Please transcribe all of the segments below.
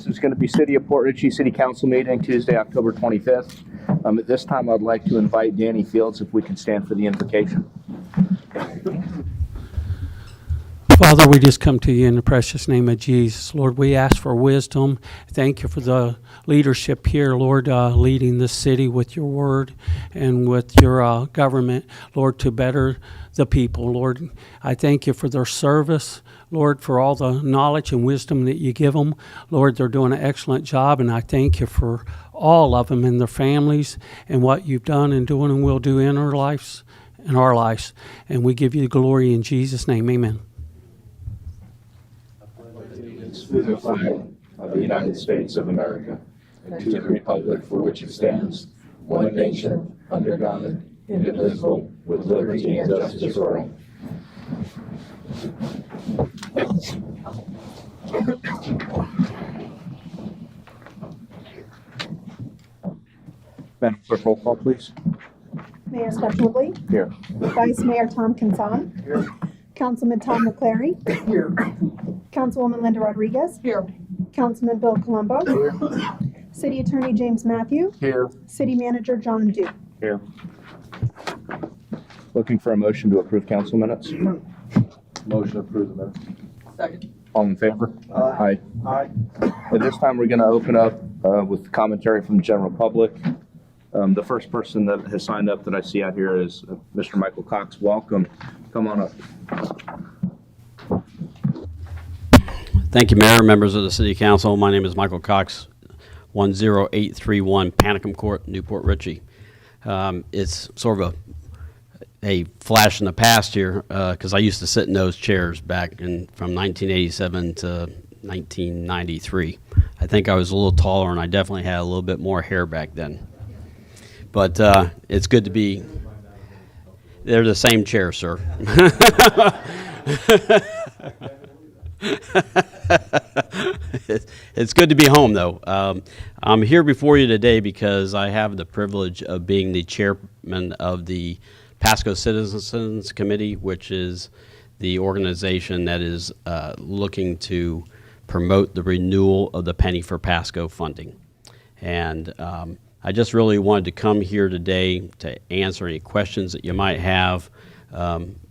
This is going to be City of Port Richey City Council meeting, Tuesday, October 25th. At this time, I'd like to invite Danny Fields, if we can stand for the invocation. Father, we just come to you in the precious name of Jesus. Lord, we ask for wisdom. Thank you for the leadership here, Lord, leading this city with your word and with your government, Lord, to better the people. Lord, I thank you for their service. Lord, for all the knowledge and wisdom that you give them. Lord, they're doing an excellent job, and I thank you for all of them and their families and what you've done and doing and will do in our lives. And we give you the glory in Jesus' name. Amen. To the flag of the United States of America and to the republic for which it stands, one nation, under God, indivisible, with liberty and justice for all. Madam Clerk, roll call, please. Mayor Scott Woodley. Here. Vice Mayor Tom Kinson. Here. Councilman Tom McClary. Here. Councilwoman Linda Rodriguez. Here. Councilman Bill Colombo. Here. City Attorney James Matthew. Here. City Manager John Duke. Here. Looking for a motion to approve council minutes. Motion to approve the minutes. Second. All in favor? Aye. Aye. At this time, we're going to open up with commentary from the general public. The first person that has signed up that I see out here is Mr. Michael Cox. Welcome. Come on up. Thank you, Mayor, members of the City Council. My name is Michael Cox, 10831 Panicum Court, Newport Richey. It's sort of a flash in the past here because I used to sit in those chairs back from 1987 to 1993. I think I was a little taller and I definitely had a little bit more hair back then. But it's good to be, they're the same chair, sir. It's good to be home, though. I'm here before you today because I have the privilege of being the chairman of the Pasco Citizens Committee, which is the organization that is looking to promote the renewal of the Penny for Pasco funding. And I just really wanted to come here today to answer any questions that you might have,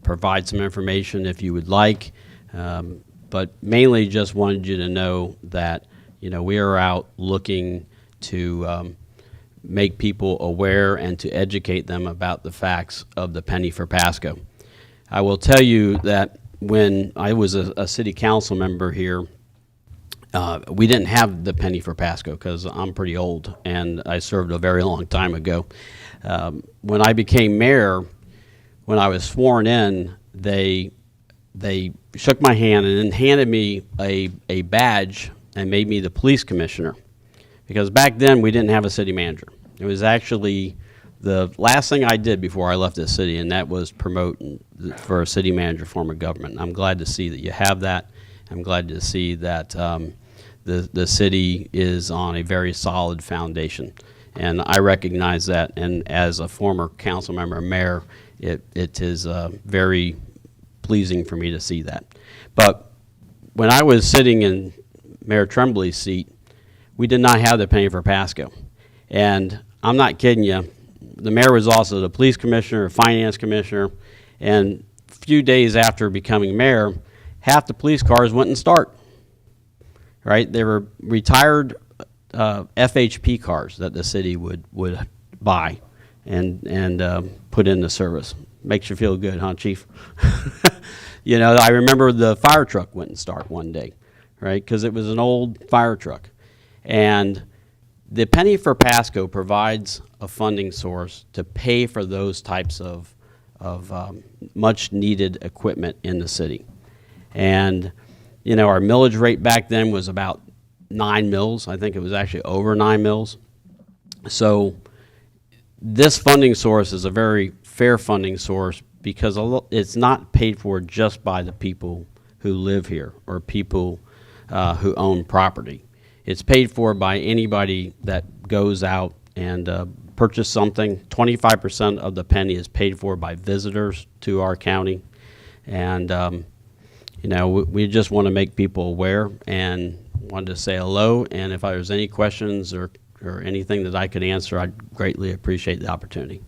provide some information if you would like, but mainly just wanted you to know that, you know, we are out looking to make people aware and to educate them about the facts of the Penny for Pasco. I will tell you that when I was a city council member here, we didn't have the Penny for Pasco because I'm pretty old and I served a very long time ago. When I became mayor, when I was sworn in, they shook my hand and then handed me a badge and made me the police commissioner. Because back then we didn't have a city manager. It was actually the last thing I did before I left the city, and that was promote for a city manager form of government. I'm glad to see that you have that. I'm glad to see that the city is on a very solid foundation. And I recognize that, and as a former council member and mayor, it is very pleasing for me to see that. But when I was sitting in Mayor Tremblay's seat, we did not have the Penny for Pasco. And I'm not kidding you, the mayor was also the police commissioner, finance commissioner, and a few days after becoming mayor, half the police cars wouldn't start. Right? They were retired FHP cars that the city would buy and put into service. Makes you feel good, huh, Chief? You know, I remember the fire truck wouldn't start one day, right? Because it was an old fire truck. And the Penny for Pasco provides a funding source to pay for those types of much needed equipment in the city. And you know, our millage rate back then was about 9 mils. I think it was actually over 9 mils. So this funding source is a very fair funding source because it's not paid for just by the people who live here or people who own property. It's paid for by anybody that goes out and purchase something. 25% of the penny is paid for by visitors to our county. And you know, we just want to make people aware, and wanted to say hello, and if there's any questions or anything that I could answer, I'd greatly appreciate the opportunity.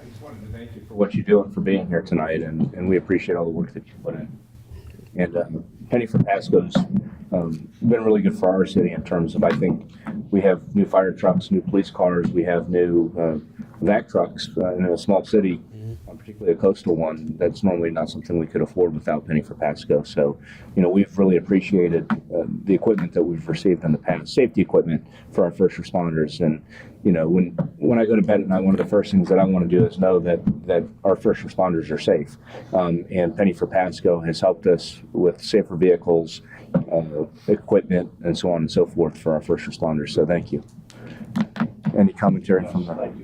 I just wanted to thank you for what you do and for being here tonight, and we appreciate all the work that you put in. And Penny for Pasco's been really good for our city in terms of, I think, we have new fire trucks, new police cars, we have new vac trucks in a small city, particularly a coastal one. That's normally not something we could afford without Penny for Pasco. So, we've really appreciated the equipment that we've received in the past, safety equipment for our first responders. And, when I go to bed at night, one of the first things that I want to do is know that our first responders are safe. And Penny for Pasco has helped us with safer vehicles, equipment, and so on and so forth for our first responders. So thank you. Any commentary from the... Thank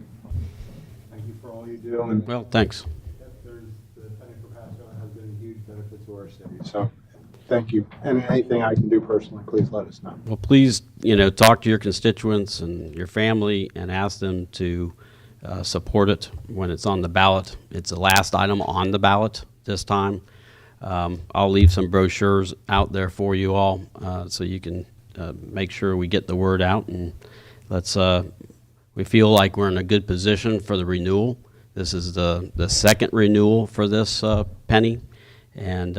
you for all you do. And Well, thanks. the Penny for Pasco has been a huge benefit to our city. So thank you. And anything I can do personally, please let us know. Well, please, talk to your constituents and your family and ask them to support it when it's on the ballot. It's the last item on the ballot this time. I'll leave some brochures out there for you all so you can make sure we get the word out. And we feel like we're in a good position for the renewal. This is the second renewal for this penny. And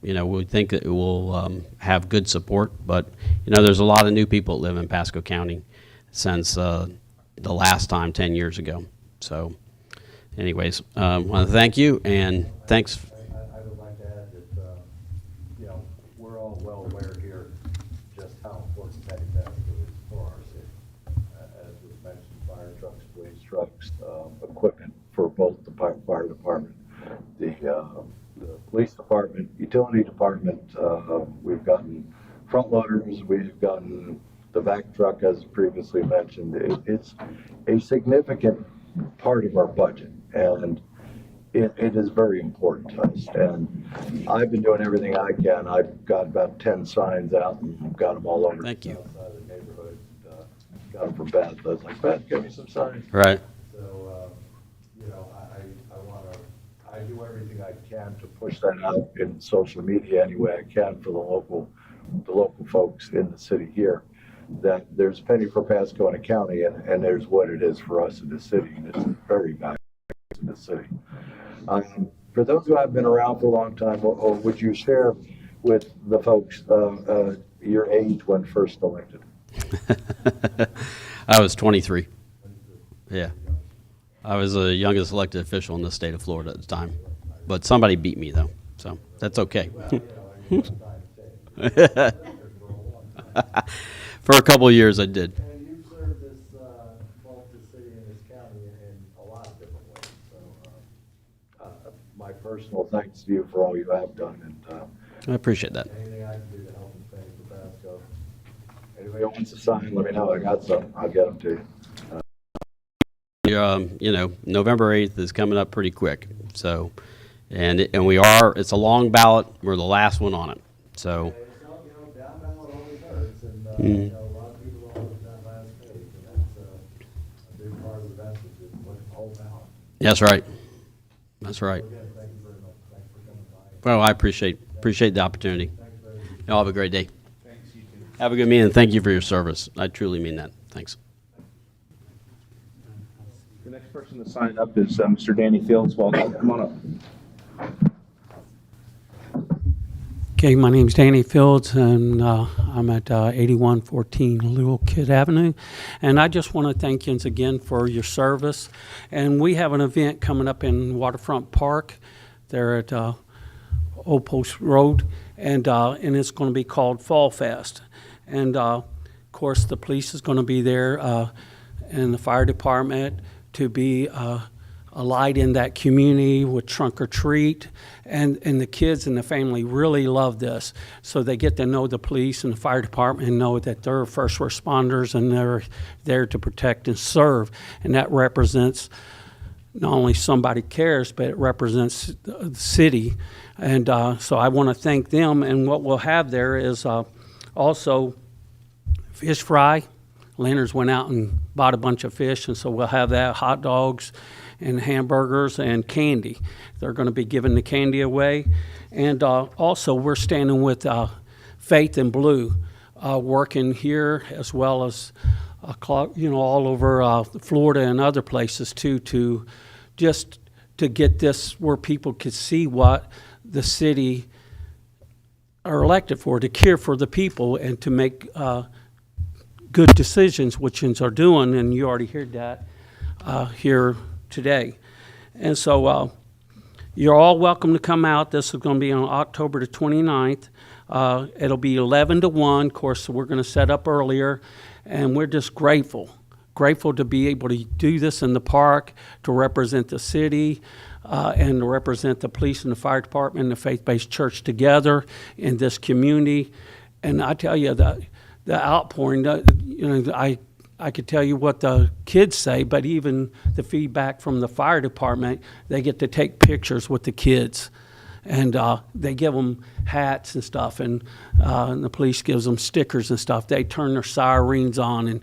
we think that it will have good support, but there's a lot of new people that live in Pasco County since the last time 10 years ago. So anyways, I want to thank you, and thanks. I would like to add that, we're all well aware here just how important Penny Pasco is for our city. As was mentioned, fire trucks, police trucks, equipment for both the fire department, the police department, utility department. We've gotten front loaders, we've gotten the vac truck, as previously mentioned. It's a significant part of our budget, and it is very important to us. And I've been doing everything I can. I've got about 10 signs out and got them all over Thank you. the south side of the neighborhood. Got them from Beth. I was like, Beth, give me some signs. Right. So, I do everything I can to push that out in social media any way I can for the local folks in the city here, that there's Penny for Pasco in a county, and there's what it is for us in the city, and it's very valuable in the city. For those who have been around for a long time, would you share with the folks your age when first elected? I was 23. Yeah. I was the youngest elected official in the state of Florida at the time. But somebody beat me, though, so that's okay. For a couple of years, I did. And you've served this, both the city and this county in a lot of different ways. So, my personal thanks to you for all you have done, and I appreciate that. anything I can do to help in Penny for Pasco. Anybody who wants a sign, let me know. I got some. I'll get them to you. November 8th is coming up pretty quick. So, and it's a long ballot. We're the last one on it. So, Down ballot always hurts, and a lot of people don't look at that last page, and that's a big part of the message is looking at the whole ballot. that's right. That's right. Again, thank you very much. Thanks for coming by. Well, I appreciate the opportunity. Y'all have a great day. Have a good meeting. Thank you for your service. I truly mean that. Thanks. The next person to sign up is Mr. Danny Fields. Welcome. Come on up. Okay, my name's Danny Fields, and I'm at 8114 Little Kid Avenue. And I just want to thank you again for your service. And we have an event coming up in Waterfront Park there at Old Post Road, and it's going to be called Fall Fest. And, of course, the police is going to be there, and the fire department to be a light in that community with trunk or treat, and the kids and the family really love this. So they get to know the police and the fire department and know that they're first responders and they're there to protect and serve. And that represents not only somebody cares, but it represents the city. And so I want to thank them. And what we'll have there is also fish fry. Leonard's went out and bought a bunch of fish, and so we'll have that, hot dogs and hamburgers and candy. They're going to be giving the candy away. And also we're standing with Faith in Blue, working here as well as all over Florida and other places too, to just to get this where people could see what the city are elected for, to care for the people and to make good decisions, which are doing, and you already heard that here today. And so you're all welcome to come out. This is going to be on October the 29th. It'll be 11 to 1. Of course, we're going to set up earlier, and we're just grateful to be able to do this in the park, to represent the city, and to represent the police and the fire department and the faith-based church together in this community. And I tell you, the outpouring, I could tell you what the kids say, but even the feedback from the fire department, they get to take pictures with the kids. And they give them hats and stuff, and the police gives them stickers and stuff. They turn their sirens on,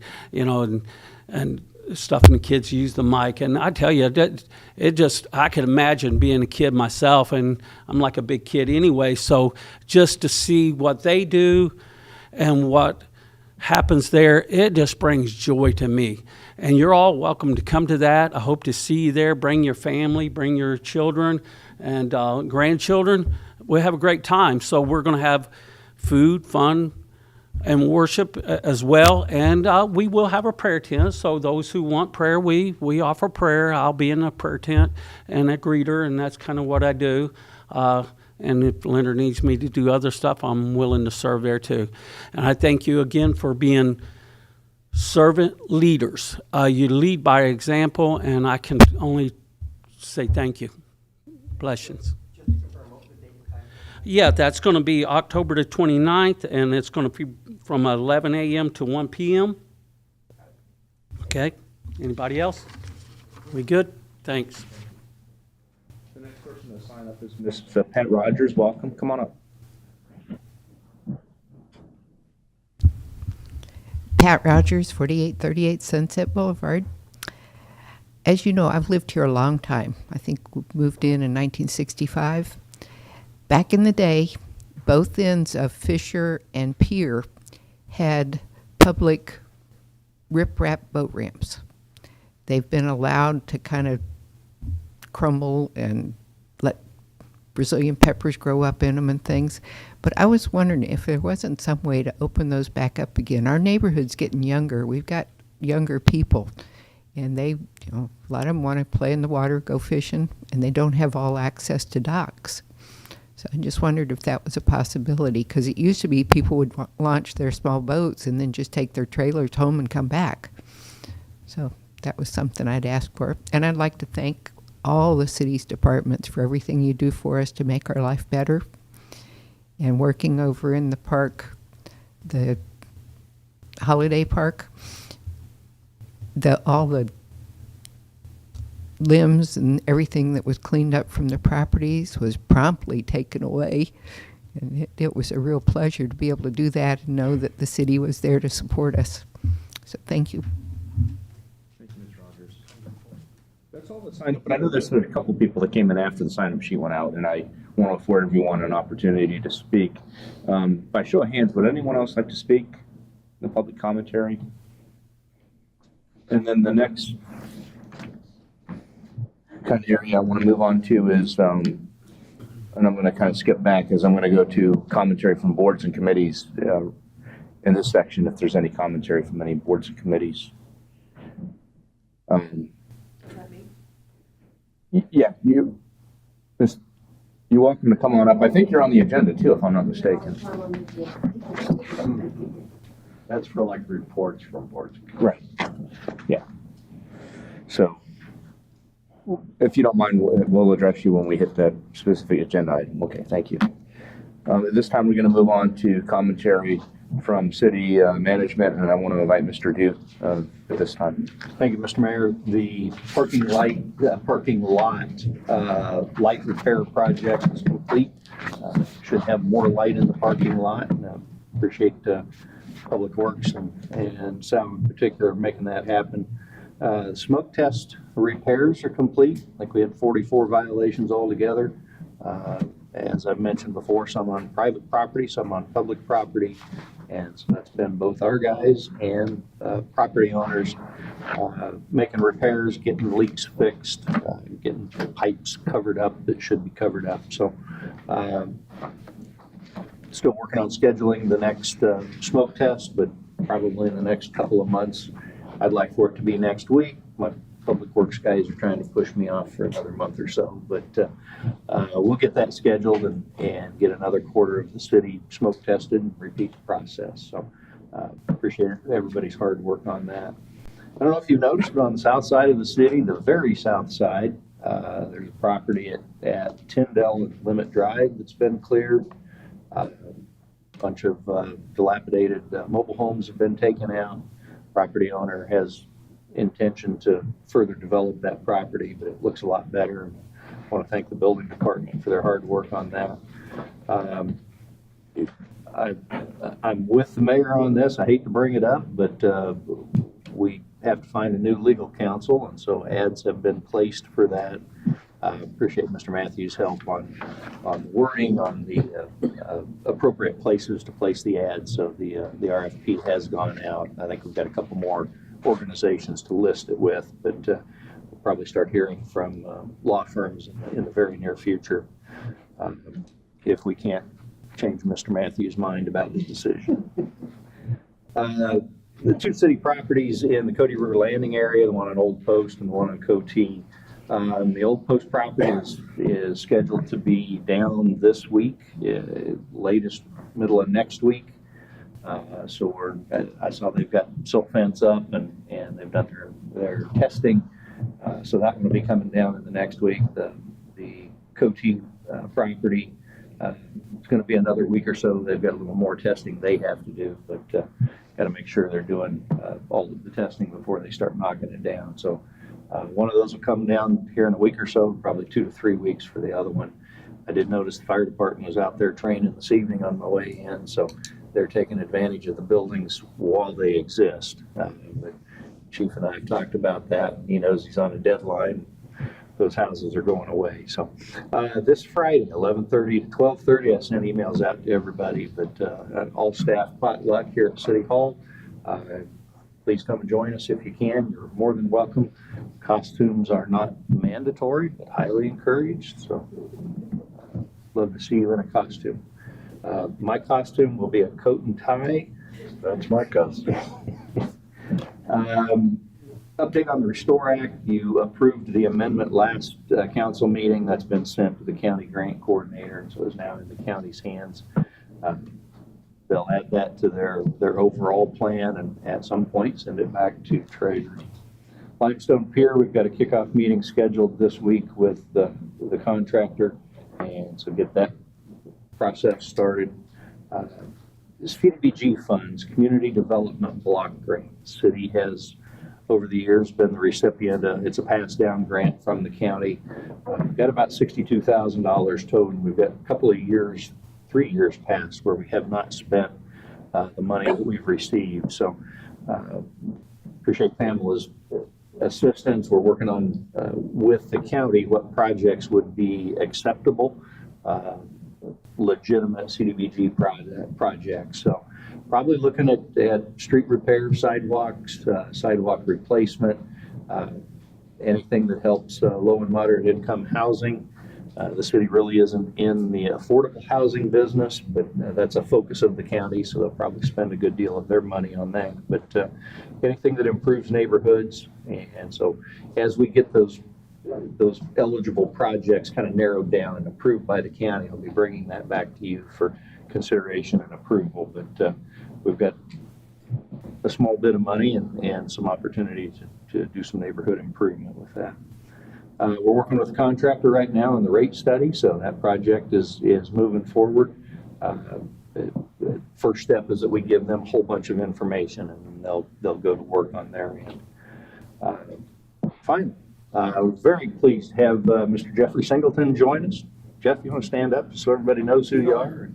and stuff, and the kids use the mic. And I tell you, I could imagine being a kid myself, and I'm like a big kid anyway. So just to see what they do and what happens there, it just brings joy to me. And you're all welcome to come to that. I hope to see you there. Bring your family, bring your children and grandchildren. We'll have a great time. So we're going to have food, fun, and worship as well. And we will have a prayer tent. So those who want prayer, we offer prayer. I'll be in a prayer tent and a greeter, and that's kind of what I do. And if Linda needs me to do other stuff, I'm willing to serve there too. And I thank you again for being servant leaders. You lead by example, and I can only say thank you. Blessings. Just to confirm, what was the date and time? Yeah, that's going to be October the 29th, and it's going to be from 11 a.m. to 1 p.m. Okay. Anybody else? We good? Thanks. The next person to sign up is Miss Pat Rogers. Welcome. Come on up. Pat Rogers, 4838 Sunset Boulevard. As you know, I've lived here a long time. I think we moved in 1965. Back in the day, both ends of Fisher and Pier had public riprap boat ramps. They've been allowed to kind of crumble and let Brazilian peppers grow up in them and things. But I was wondering if there wasn't some way to open those back up again. Our neighborhood's getting younger. We've got younger people, and they, a lot of them want to play in the water, go fishing, and they don't have all access to docks. So I just wondered if that was a possibility, because it used to be people would launch their small boats and then just take their trailers home and come back. So that was something I'd ask for. And I'd like to thank all the city's departments for everything you do for us to make our life better. And working over in the park, the holiday park, all the limbs and everything that was cleaned up from the properties was promptly taken away. And it was a real pleasure to be able to do that and know that the city was there to support us. So thank you. Thank you, Ms. Rogers. That's all the sign up, but I know there's a couple people that came in after the sign up sheet went out, and I want to afford everyone an opportunity to speak. By show of hands, would anyone else like to speak in the public commentary? And then the next kind of area I want to move on to is, and I'm going to kind of skip back as I'm going to go to commentary from boards and committees in this section, if there's any commentary from any boards and committees. Yeah, you're welcome to come on up. I think you're on the agenda too, if I'm not mistaken. That's for like reports from boards. Right. Yeah. So, if you don't mind, we'll address you when we hit that specific agenda item. Okay, thank you. At this time, we're going to move on to commentary from city management, and I want to invite Mr. Duke at this time. Thank you, Mr. Mayor. The parking lot light repair project is complete. Should have more light in the parking lot. Appreciate Public Works and Sam in particular making that happen. Smoke test repairs are complete. I think we had 44 violations altogether. as I've mentioned before, some on private property, some on public property. And so that's been both our guys and property owners making repairs, getting leaks fixed, getting pipes covered up that should be covered up. So still working on scheduling the next smoke test, but probably in the next couple of months. I'd like for it to be next week. My public works guys are trying to push me off for another month or so, but we'll get that scheduled and get another quarter of the city smoke tested and repeat the process. So appreciate everybody's hard work on that. I don't know if you've noticed, but on the south side of the city, the very south side, there's a property at Tyndall and Limit Drive that's been cleared. A bunch of dilapidated mobile homes have been taken out. Property owner has intention to further develop that property, but it looks a lot better. I want to thank the building department for their hard work on that. I'm with the mayor on this. I hate to bring it up, but we have to find a new legal counsel, and so ads have been placed for that. Appreciate Mr. Matthews' help on the wording, on the appropriate places to place the ads. So the RFP has gone out. I think we've got a couple more organizations to list it with, but we'll probably start hearing from law firms in the very near future if we can't change Mr. Matthews' mind about his decision. The two city properties in the Cody River Landing area, the one on Old Post and the one on Coteau. The Old Post property is scheduled to be down this week, latest middle of next week. So I saw they've got silt fence up and they've done their testing. So that one will be coming down in the next week. The Coteau property, it's going to be another week or so. They've got a little more testing they have to do, but got to make sure they're doing all of the testing before they start knocking it down. So one of those will come down here in a week or so, probably 2 to 3 weeks for the other one. I did notice the fire department was out there training this evening on my way in, so they're taking advantage of the buildings while they exist. But Chief and I have talked about that. He knows he's on a deadline. Those houses are going away. So this Friday, 11:30 to 12:30, I sent emails out to everybody, but all staff potluck here at City Hall. Please come and join us if you can. You're more than welcome. Costumes are not mandatory, but highly encouraged. So love to see you in a costume. My costume will be a coat and tie. That's my costume. Update on the Restore Act. You approved the amendment last council meeting. That's been sent to the county grant coordinator, and so it's now in the county's hands. They'll add that to their overall plan and at some point send it back to Treasury. Limestone Pier, we've got a kickoff meeting scheduled this week with the contractor, and so get that process started. CDBG funds, Community Development Block Grant. City has over the years been the recipient. It's a pass-down grant from the county. We've got about $62,000 total. We've got a couple of years, 3 years past where we have not spent the money that we've received. So appreciate Pamela's assistance. We're working on with the county what projects would be acceptable, legitimate CDBG projects. So probably looking at street repair, sidewalks, sidewalk replacement, anything that helps low and moderate income housing. The city really isn't in the affordable housing business, but that's a focus of the county, so they'll probably spend a good deal of their money on that. But anything that improves neighborhoods, and so as we get those eligible projects kind of narrowed down and approved by the county, I'll be bringing that back to you for consideration and approval. But we've got a small bit of money and some opportunity to do some neighborhood improvement with that. We're working with a contractor right now on the rate study, so that project is moving forward. The first step is that we give them a whole bunch of information, and they'll go to work on their end. Finally, we're very pleased to have Mr. Jeffrey Singleton join us. Jeff, you want to stand up so everybody knows who you are?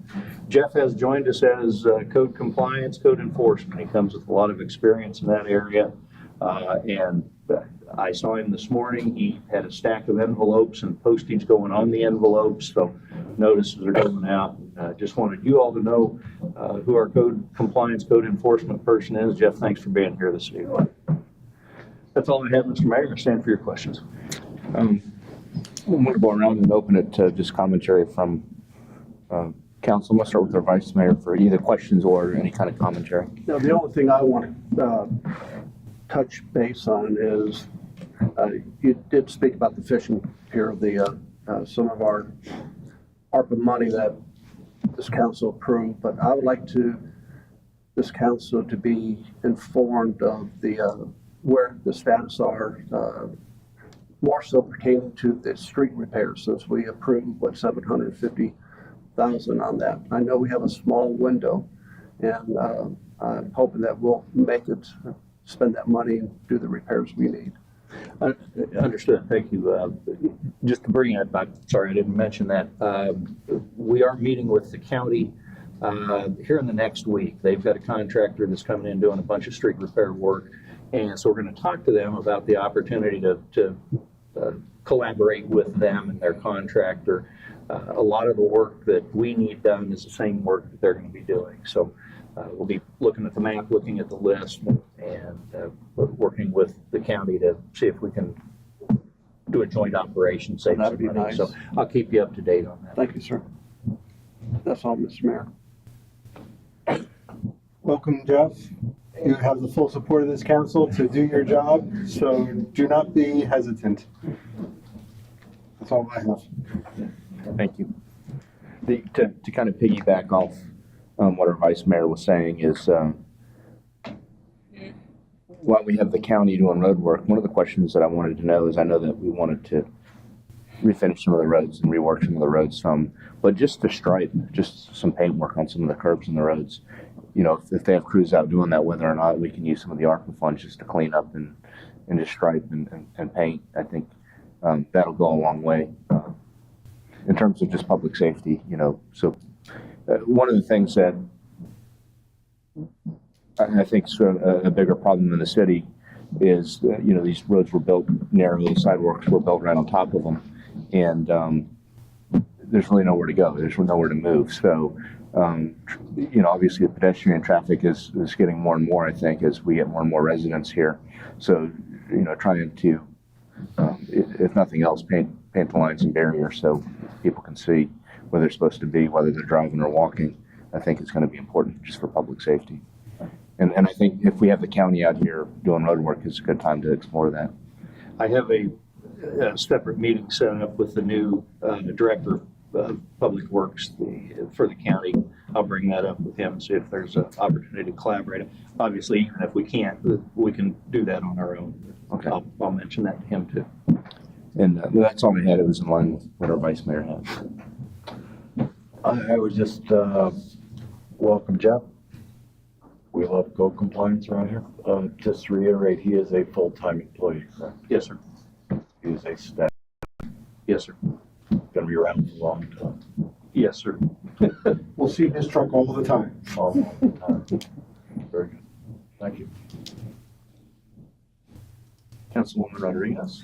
Jeff has joined us as code compliance, code enforcement. He comes with a lot of experience in that area, and I saw him this morning. He had a stack of envelopes and postage going on the envelopes, so notices are going out. Just wanted you all to know who our code compliance, code enforcement person is. Jeff, thanks for being here this evening. That's all I have, Mr. Mayor. I stand for your questions. I'm going to go around and open it to just commentary from council. Let's start with our vice mayor for either questions or any kind of commentary. Now, the only thing I want to touch base on is, you did speak about the fishing pier, some of our ARPA money that this council approved, but I would like this council to be informed of where the status are, more so pertaining to the street repairs, since we approved, $750,000 on that. I know we have a small window, and I'm hoping that we'll make it, spend that money and do the repairs we need. Understood. Thank you. Just to bring it back, sorry, I didn't mention that. We are meeting with the county here in the next week. They've got a contractor that's coming in doing a bunch of street repair work. And so we're going to talk to them about the opportunity to collaborate with them and their contractor. A lot of the work that we need done is the same work that they're going to be doing. So we'll be looking at the map, looking at the list, and working with the county to see if we can do a joint operation, save That'd some be money. nice. So I'll keep you up to date on that. Thank you, sir. That's all, Mr. Mayor. Welcome, Jeff. You have the full support of this council to do your job, so do not be hesitant. That's all I have. Thank you. To kind of piggyback off what our vice mayor was saying is, while we have the county doing road work, one of the questions that I wanted to know is, I know that we wanted to refinish some of the roads and rework some of the roads some, but just to stripe, just some paint work on some of the curbs and the roads. You know, if they have crews out doing that, whether or not we can use some of the ARPA funds just to clean up and just stripe and paint, I think that'll go a long way in terms of just public safety, you know. So one of the things that I think is a bigger problem in the city is, you know, these roads were built narrow, the sidewalks were built right on top of them, and there's really nowhere to go. There's nowhere to move. So, you know, obviously the pedestrian traffic is getting more and more, I think, as we get more and more residents here. So, you know, trying to, if nothing else, paint the lines and barriers so people can see where they're supposed to be, whether they're driving or walking, I think is going to be important just for public safety. And I think if we have the county out here doing road work, it's a good time to explore that. I have a separate meeting set up with the new director of Public Works for the county. I'll bring that up with him and see if there's an opportunity to collaborate. Obviously, even if we can't, we can do that on our own. Okay. I'll mention that to him too. And that's all I had. It was in line with what our vice mayor had. I was just, welcome, Jeff. We love code compliance around here. Just to reiterate, he is a full-time employee, correct? Yes, sir. He is a staff, Yes, sir. gonna be around for a long time. Yes, sir. We'll see his truck all the time. Very good. Thank you. Councilwoman Rodriguez.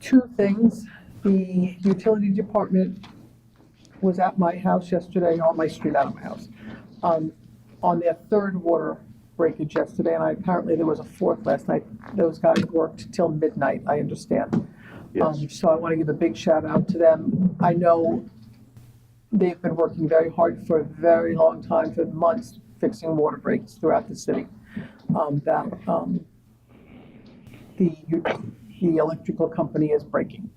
Two things. The utility department was at my house yesterday, on my street, out of my house, on their third water breakage yesterday, and apparently there was a fourth last night. Those guys worked till midnight, I understand. Yes. So I want to give a big shout out to them. I know they've been working very hard for a very long time, for months, fixing water breaks throughout the city. The electrical company is breaking.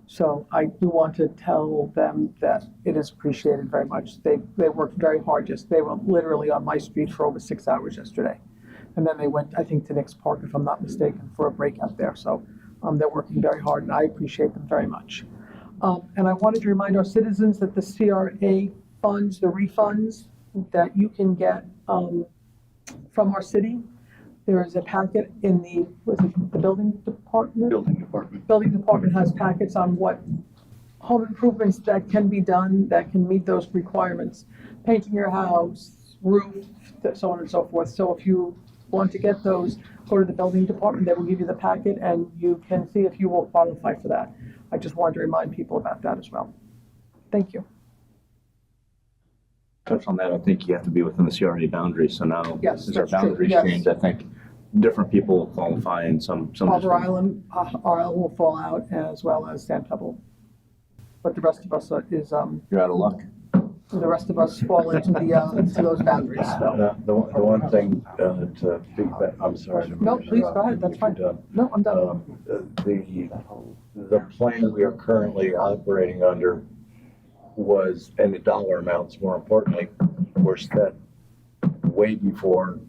So I do want to tell them that it is appreciated very much. They worked very hard. They were literally on my street for over 6 hours yesterday. And then they went, I think, to Nick's Park, if I'm not mistaken, for a break out there. So they're working very hard, and I appreciate them very much. And I wanted to remind our citizens that the CRA funds, the refunds that you can get from our city, there is a packet in the building department? Building department. Building department has packets on what home improvements that can be done that can meet those requirements. Painting your house, roof, so on and so forth. So if you want to get those, go to the building department, they will give you the packet, and you can see if you will qualify for that. I just wanted to remind people about that as well. Thank you. Touch on that, I think you have to be within the CRA boundaries, so now, Yes, since our that's true, boundaries yes. change, I think different people will qualify and some. Harbor Island, will fall out, as well as Sand Pebble. But the rest of us You're out of luck. the rest of us fall into into those boundaries, so. The one thing to feedback, I'm sorry. No, please, go ahead, that's fine. No, I'm done. The plan we are currently operating under was, and the dollar amounts, more importantly, were set way before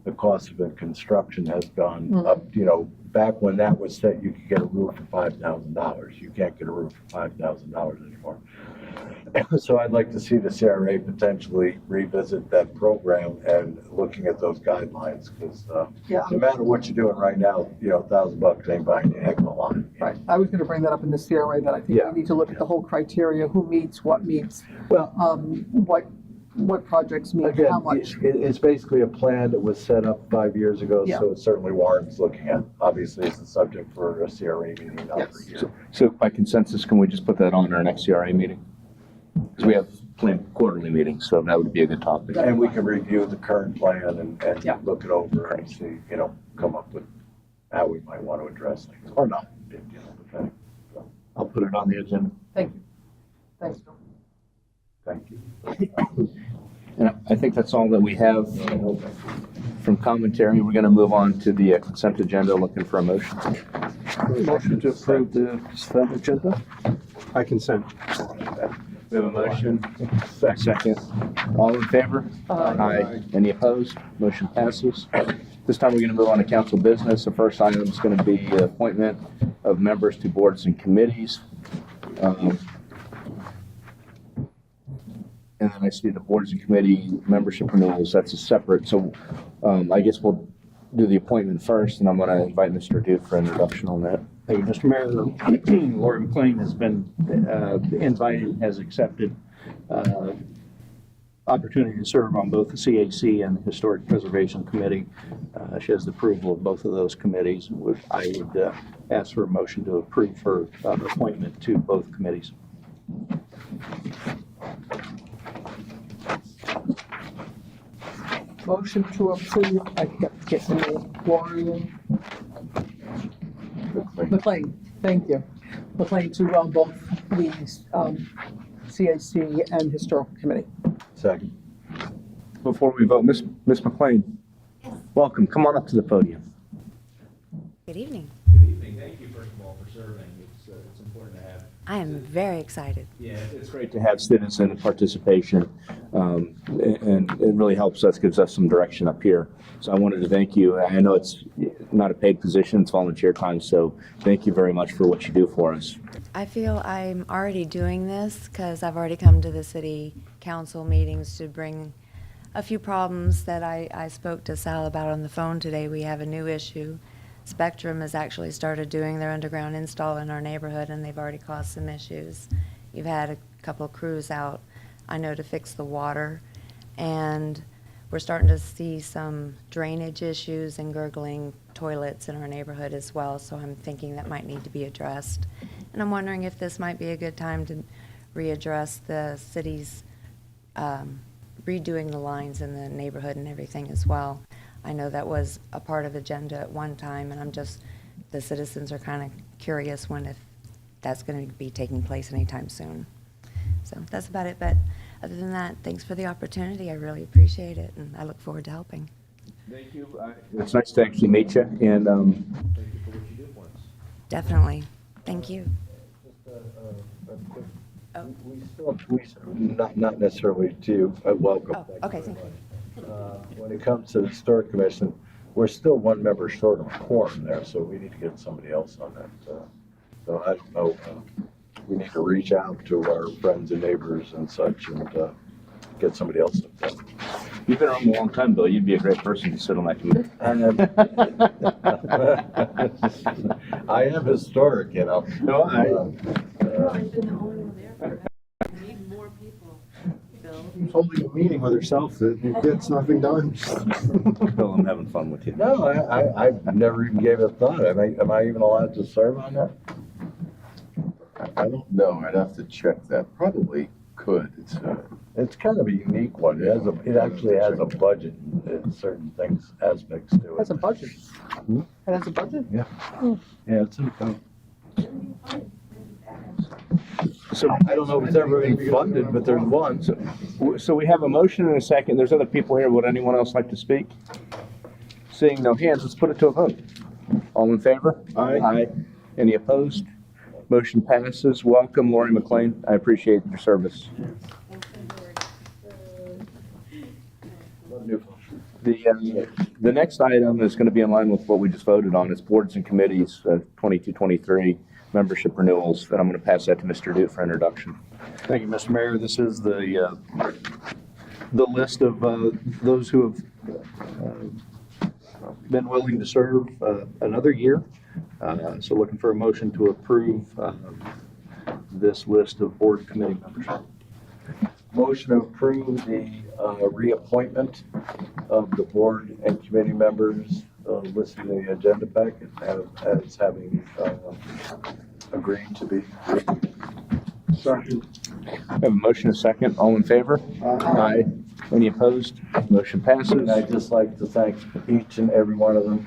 the cost of the construction has gone up. You know, back when that was set, you could get a roof for $5,000. You can't get a roof for $5,000 anymore. So I'd like to see the CRA potentially revisit that program and looking at those guidelines, because Yeah. no matter what you're doing right now, you know, $1,000 ain't buying you a heck of a lot. Right, I was gonna bring that up in the CRA, that I think Yeah. we need to look at the whole criteria, who meets, what meets, Well, what projects meet, again, how much. it's basically a plan that was set up 5 years ago, Yeah. so it certainly warrants looking at. Obviously, it's a subject for a CRA meeting, not for Yes. here. So by consensus, can we just put that on our next CRA meeting? Because we have planned quarterly meetings, so that would be a good topic. And we can review the current plan and Yeah. look it over and see, you know, come up with how we might want to address things, or not, you know, depending. So, I'll put it on the agenda. Thank you. Thanks, Bill. thank you. And I think that's all that we have from commentary. We're going to move on to the consent agenda, looking for a motion. Motion to approve the consent agenda? I consent. We have a motion. Second. All in favor? Aye. Any opposed? Motion passes. This time we're going to move on to council business. The first item is going to be the appointment of members to boards and committees. And then I see the boards and committee membership renewals. That's a separate. So I guess we'll do the appointment first, and I'm going to invite Mr. Duke for introduction on that. Thank you, Mr. Mayor. Lori McLean has been invited, has accepted opportunity to serve on both the CAC and the Historic Preservation Committee. She has the approval of both of those committees. I would ask for a motion to approve her appointment to both committees. Motion to approve, I kept getting the Lori McLean, thank you. McLean to both the CAC and Historical Committee. Second. Before we vote, Miss McLean, welcome. Come on up to the podium. Good evening. Good evening. Thank you, first of all, for serving. It's important to have. I am very excited. Yeah, it's great to have citizen participation, and it really helps us, gives us some direction up here. So I wanted to thank you. I know it's not a paid position, it's volunteer time, so thank you very much for what you do for us. I feel I'm already doing this because I've already come to the city council meetings to bring a few problems that I spoke to Sal about on the phone today. We have a new issue. Spectrum has actually started doing their underground install in our neighborhood, and they've already caused some issues. You've had a couple of crews out, I know, to fix the water, and we're starting to see some drainage issues and gurgling toilets in our neighborhood as well, so I'm thinking that might need to be addressed. And I'm wondering if this might be a good time to readdress the city's redoing the lines in the neighborhood and everything as well. I know that was a part of agenda at one time, and the citizens are kind of curious if that's going to be taking place anytime soon. So that's about it, but other than that, thanks for the opportunity. I really appreciate it, and I look forward to helping. Thank you. It's nice to actually meet you, and thank you for what you do for us. Definitely. Thank you. Not necessarily to you, welcome. Oh, okay, thank you. When it comes to the Historic Commission, we're still one member short of quorum there, so we need to get somebody else on that. So I don't know, we need to reach out to our friends and neighbors and such and get somebody else. You've been around a long time, Bill. You'd be a great person to sit on that committee. I am historic, you know. No, I've been the only one there for need more people. Bill, She's holding a meeting with herself that gets nothing done. Bill, I'm having fun with you. No, I never even gave it a thought. Am I even allowed to serve on that? I don't know, I'd have to check that, probably could, It's kind of a unique one. It actually has a budget and certain things, aspects to It has a it. budget. Hmm? It has a budget? Yeah, it's okay. So, I don't know if it's ever been funded, but there's one. so we have a motion and a second. There's other people here. Would anyone else like to speak? Seeing no hands, let's put it to a vote. All in favor? Aye. Any opposed? Motion passes. Welcome, Lori McLean. I appreciate your service. The next item is going to be in line with what we just voted on. It's boards and committees, 22-23 membership renewals. And I'm going to pass that to Mr. Duke for introduction. Thank you, Mr. Mayor. This is the list of those who have been willing to serve another year. So looking for a motion to approve this list of board committee members. Motion to approve the reappointment of the board and committee members listed in the agenda packet as having agreed to be. Second. I have a motion and a second. All in favor? Aye. Any opposed? Motion passes. And I'd just like to thank each and every one of them.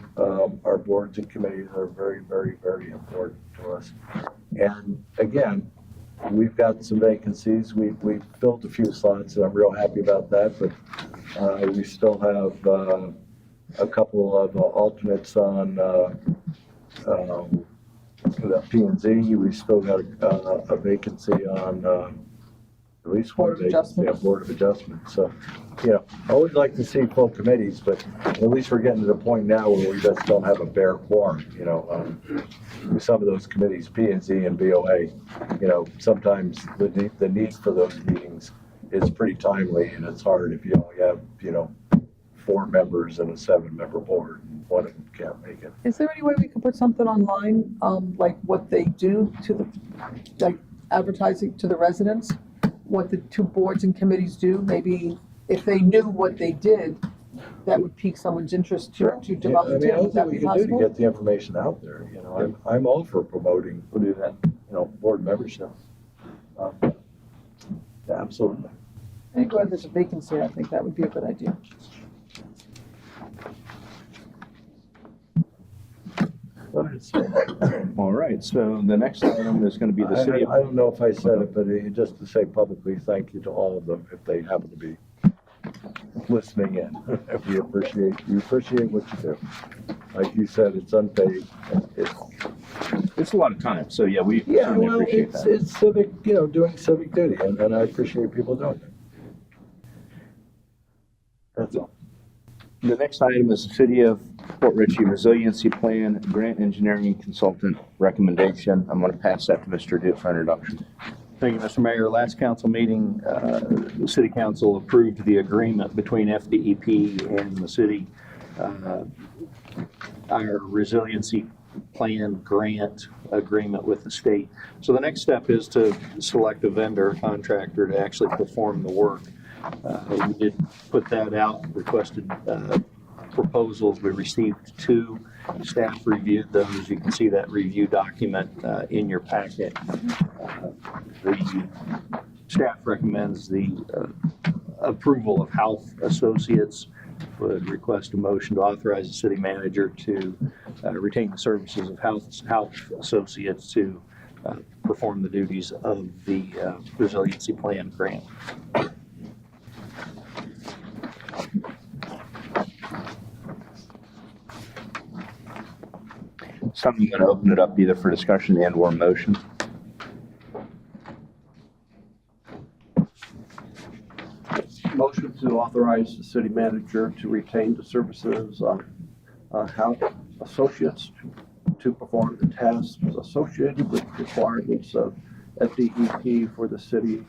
Our boards and committees are very, very, very important to us. And again, we've got some vacancies. We've filled a few slots, and I'm real happy about that. But we still have a couple of alternates on the P&Z. We still got a vacancy on at least one Board of vacancy on Adjustment. Board of Adjustment. So, I would like to see full committees, but at least we're getting to the point now where we just don't have a bare quorum, with some of those committees, P&Z and BOA, sometimes the need for those meetings is pretty timely, and it's hard if you only have, 4 members and a 7-member board, and one of them can't make it. Is there any way we could put something online, like what they do to like advertising to the residents? What the 2 boards and committees do? Maybe if they knew what they did, that would pique someone's interest to develop. I Would that think be we can do to possible? get the information out there, I'm all for promoting, we'll do that, board membership. Yeah, absolutely. I think when there's a vacancy, I think that would be a good idea. Go ahead, sir. All right, so the next item is going to be the city of... I don't know if I said it, but just to say publicly, thank you to all of them if they happen to be listening in. We appreciate what you do. Like you said, it's unpaid. It's a lot of time, so yeah, we Yeah, certainly well, appreciate that. it's civic, doing civic duty, and I appreciate people doing it. That's all. The next item is the City of Port Richey Resiliency Plan Grant Engineering Consultant Recommendation. I'm going to pass that to Mr. Duke for introduction. Thank you, Mr. Mayor. Last council meeting, the city council approved the agreement between FDEP and the city. Our resiliency plan grant agreement with the state. So the next step is to select a vendor, contractor to actually perform the work. We did put that out, requested proposals. We received 2. Staff reviewed those. You can see that review document in your packet. The staff recommends the approval of Health Associates. Would request a motion to authorize the city manager to retain the services of Health Associates to perform the duties of the resiliency plan grant. So I'm going to open it up either for discussion and or motion. Motion to authorize the city manager to retain the services of Health Associates to perform the tasks associated with requirements of FDEP for the city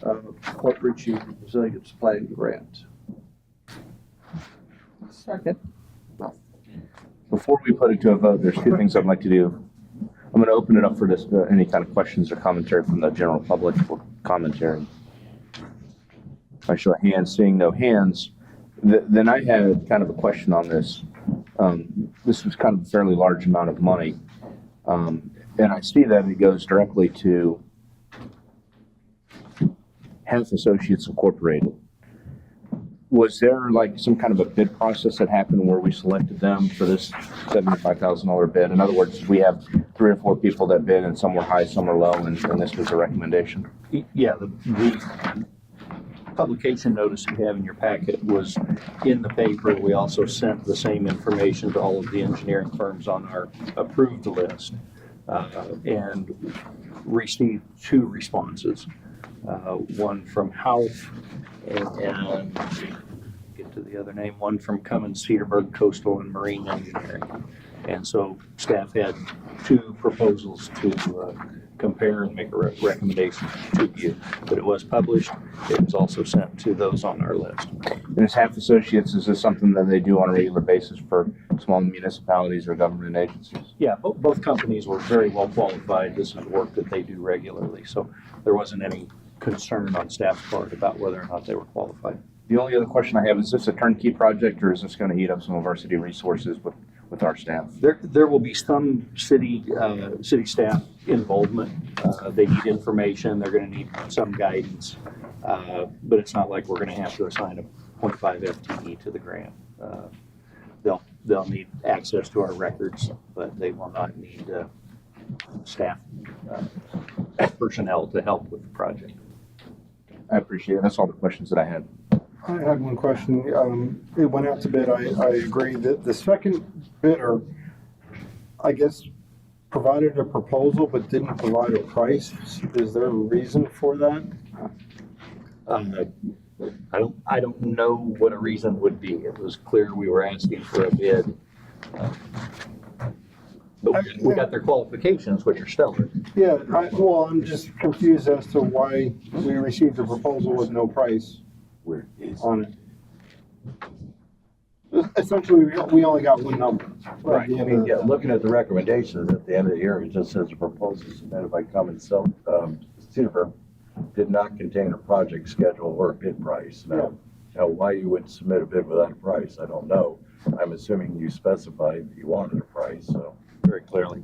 of Port Richey Resilience Plan Grant. Second. Before we put it to a vote, there's 2 things I'd like to do. I'm going to open it up for this, any kind of questions or commentary from the general public for commentary. By show of hands, seeing no hands, then I had kind of a question on this. This was kind of a fairly large amount of money. And I see that it goes directly to Health Associates Incorporated. Was there like some kind of a bid process that happened where we selected them for this $75,000 bid? In other words, we have 3 or 4 people that bid, and some were high, some were low, and this was a recommendation. Yeah, the publication notice you have in your packet was in the paper. We also sent the same information to all of the engineering firms on our approved list, and received 2 responses. One from Houff and get to the other name, one from Cummins Cedarburg Coastal and Marine Engineering. And so staff had 2 proposals to compare and make a recommendation to you. But it was published. It was also sent to those on our list. And as Health Associates, is this something that they do on a regular basis for small municipalities or government agencies? Yeah, both companies were very well qualified. This is work that they do regularly. So there wasn't any concern on staff's part about whether or not they were qualified. The only other question I have, is this a turnkey project, or is this going to eat up some of our city resources with our staff? There will be some city staff involvement. They need information. They're going to need some guidance, but it's not like we're going to have to assign a 0.5 FTE to the grant. They'll need access to our records, but they will not need staff personnel to help with the project. I appreciate it. That's all the questions that I had. I had one question. It went out to bid. I agree that the second bidder, I guess, provided a proposal but didn't provide a price. Is there a reason for that? I don't know what a reason would be. It was clear we were asking for a bid. But we got their qualifications, which are stellar. Yeah, well, I'm just confused as to why we received a proposal with no price on it. Essentially, we only got one number. Right, I mean, yeah, looking at the recommendations at the end of the hearing, it just says a proposal submitted by Cummins Cedarburg did not contain a project schedule or a bid price. Now, why you would submit a bid without a price, I don't know. I'm assuming you specified that you wanted a price, so. Very clearly.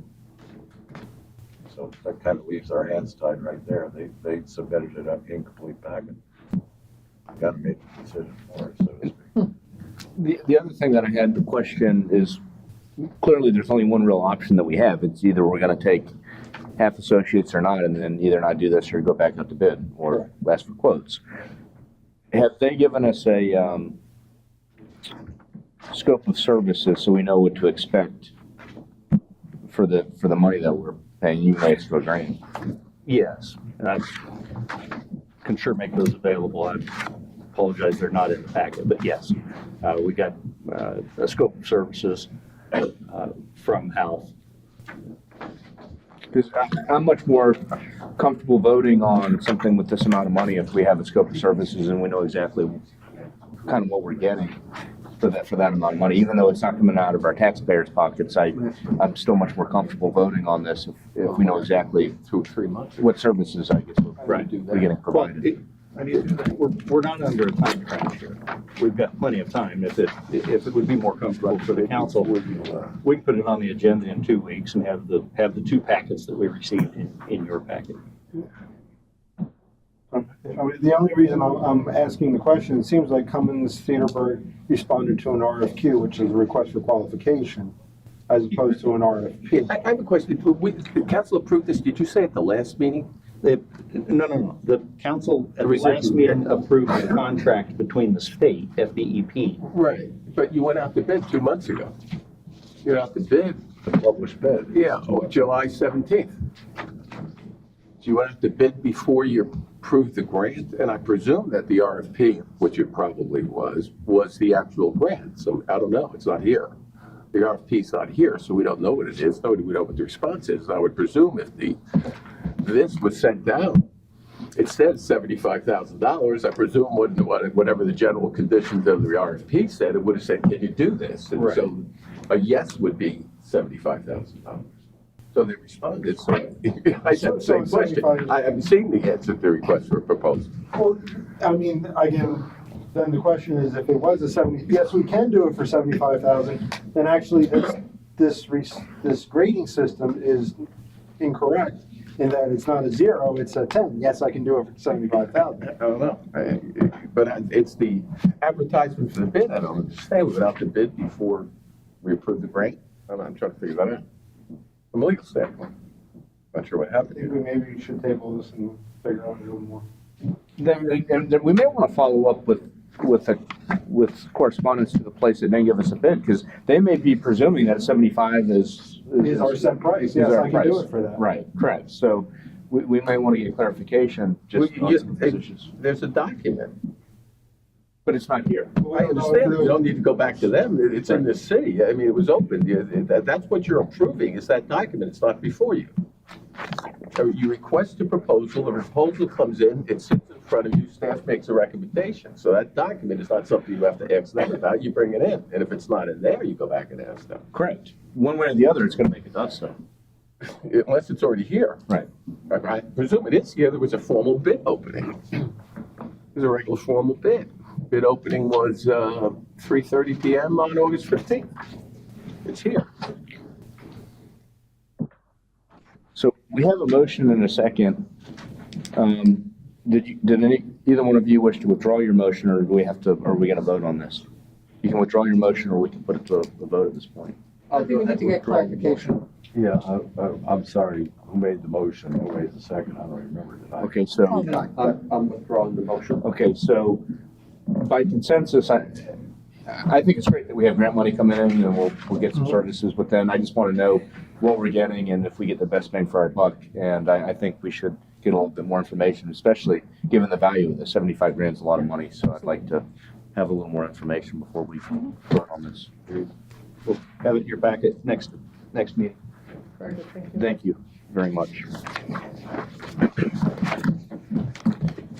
So that kind of leaves our hands tied right there. They submitted an incomplete packet. Got to make a decision for it, so to speak. The other thing that I had to question is, clearly there's only one real option that we have. It's either we're going to take Health Associates or not, and then either not do this or go back out to bid or ask for quotes. Have they given us a scope of services so we know what to expect for the money that we're paying, even though it's for a grant? Yes, and I can sure make those available. I apologize, they're not in the packet, but yes, we got a scope of services from Houff. Because I'm much more comfortable voting on something with this amount of money if we have a scope of services and we know exactly kind of what we're getting for that amount of money, even though it's not coming out of our taxpayers' pockets. I'm still much more comfortable voting on this if we know exactly through 3 months. what services I guess we're getting provided. We're not under a time crunch here. We've got plenty of time. If it would be more comfortable for the council, we can put it on the agenda in 2 weeks and have the 2 packets that we received in your packet. The only reason I'm asking the question, it seems like Cummins Cedarburg responded to an RFQ, which is a request for qualification, as opposed to an RFP. I have a question. The council approved this, did you say at the last meeting? No. The council at the last meeting approved a contract between the state, FDEP. Right, but you went out to bid 2 months ago. You went out to bid. The published bid. Yeah, July 17th. So you went out to bid before you approved the grant, and I presume that the RFP, which it probably was the actual grant. So I don't know, it's not here. The RFP's not here, so we don't know what it is. We don't know what the response is. I would presume if this was sent down, it says $75,000. I presume whatever the general conditions of the RFP said, it would have said, can you do this? And Right. so a yes would be $75,000. So they responded, so I said the same So question. 75 I haven't seen the answer to the request for a proposal. Well, I mean, again, then the question is, if it was a 70, yes, we can do it for 75,000, then actually this grading system is incorrect in that it's not a 0, it's a 10. Yes, I can do it for 75,000. I don't know, but it's the advertisement for the bid, I don't understand, without the bid before we approve the grant. I'm trying to figure that out. From a legal standpoint, not sure what I happened think here. we maybe should table this and figure out a little more. Then we may want to follow up with correspondence to the place that may give us a bid, because they may be presuming that 75 is Our set price, is yes, our I can do price. it for that. Right, correct. So we may want to get clarification just Well, on some of these issues. There's a document. But it's not here. I understand, you don't need to go back to them, it's in the city, I mean, it was open, that's what you're approving, is that document, it's not before you. So you request a proposal, the proposal comes in, it sits in front of you, staff makes a recommendation, so that document is not something you have to ask them about, you bring it in, and if it's not in there, you go back and ask them. Correct. One way or the other, it's going to make a dust though. Unless it's already here. Right. I presume it is here, there was a formal bid opening. There's a regular formal bid. Bid opening was 3:30 PM on August 15th. It's here. So we have a motion and a second. Did either one of you wish to withdraw your motion, or do we have to, or are we going to vote on this? You can withdraw your motion, or we can put it to a vote at this point. I think we need to get clarification. Yeah, I'm sorry, who made the motion, who made the second, I don't remember, did I? Okay, so. I'm withdrawing the motion. Okay, so by consensus, I think it's great that we have grant money coming in and we'll get some services, but then I just want to know what we're getting and if we get the best bang for our buck. And I think we should get a little bit more information, especially given the value of the 75 grand is a lot of money. So I'd like to have a little more information before we vote on this. We'll have it in your packet next meeting. Thank you very much.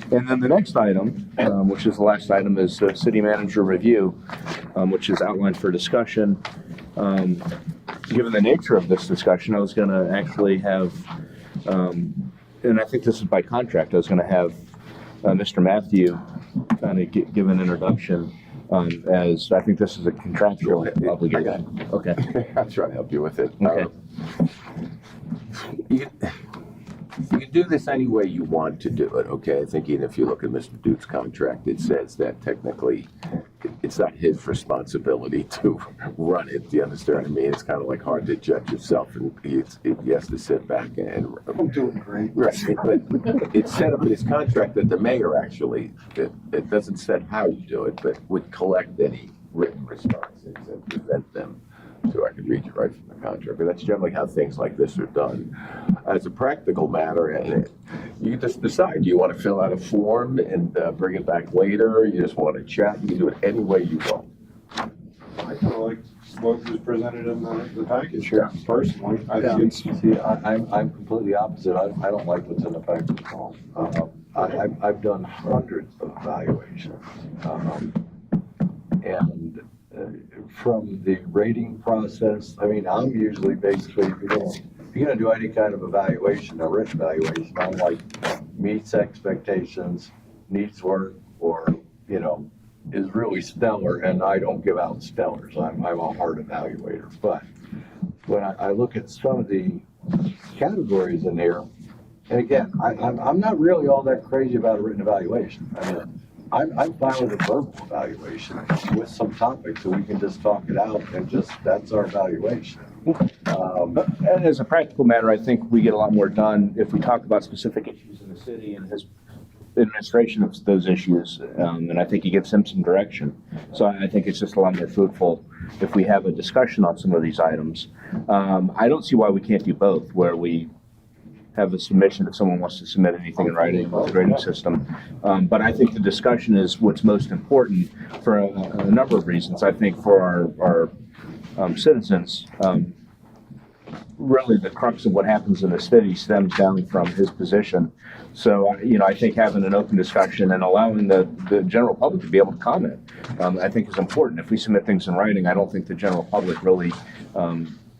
And then the next item, which is the last item, is city manager review, which is outlined for discussion. Given the nature of this discussion, I was going to actually have, and I think this is by contract, I was going to have Mr. Matthew kind of give an introduction, as I think this is a contractual obligation. Okay. I'll try to help you with it. Okay. You can do this any way you want to do it, okay? I think even if you look at Mr. Duke's contract, it says that technically it's not his responsibility to run it. Do you understand what I mean? It's kind of like hard to judge yourself, and he has to sit back and. I'm doing great. Right, but it's set up in his contract that the mayor actually, it doesn't set how you do it, but would collect any written responses and present them. So I could read you right from the contract, but that's generally how things like this are done. As a practical matter, and you just decide, do you want to fill out a form and bring it back later? You just want to chat, you can do it any way you want. I kind of like what was presented in the package, Yeah. personally. I think it's, See, I'm completely opposite, I don't like what's in the package at all. I've done hundreds of evaluations. And from the rating process, I mean, I'm usually basically, if you're gonna do any kind of evaluation, a written evaluation, I'm like, meets expectations, needs work, or, is really stellar, and I don't give out stellars. I'm a hard evaluator. But when I look at some of the categories in there, and again, I'm not really all that crazy about a written evaluation. I mean, I'm fine with a verbal evaluation with some topics, so we can just talk it out and that's our evaluation. And as a practical matter, I think we get a lot more done if we talk about specific issues in the city and his administration of those issues. And I think he gives him some direction. So I think it's just a lot more fruitful if we have a discussion on some of these items. I don't see why we can't do both, where we have a submission if someone wants to submit anything in writing with the grading system. But I think the discussion is what's most important for a number of reasons. I think for our citizens, really the crux of what happens in the city stems down from his position. So, I think having an open discussion and allowing the general public to be able to comment, I think is important. If we submit things in writing, I don't think the general public really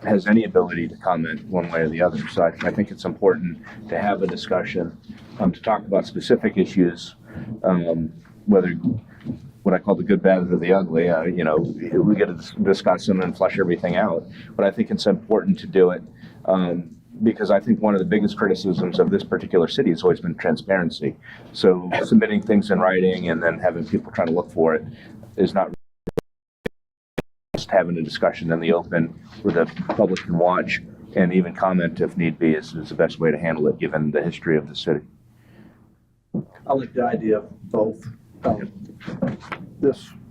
has any ability to comment one way or the other. So I think it's important to have a discussion, to talk about specific issues, whether what I call the good, bad, or the ugly. We get to discuss them and flesh everything out. But I think it's important to do it because I think one of the biggest criticisms of this particular city has always been transparency. So submitting things in writing and then having people trying to look for it is not just having a discussion in the open where the public can watch and even comment if need be is the best way to handle it given the history of the city. I like the idea of both.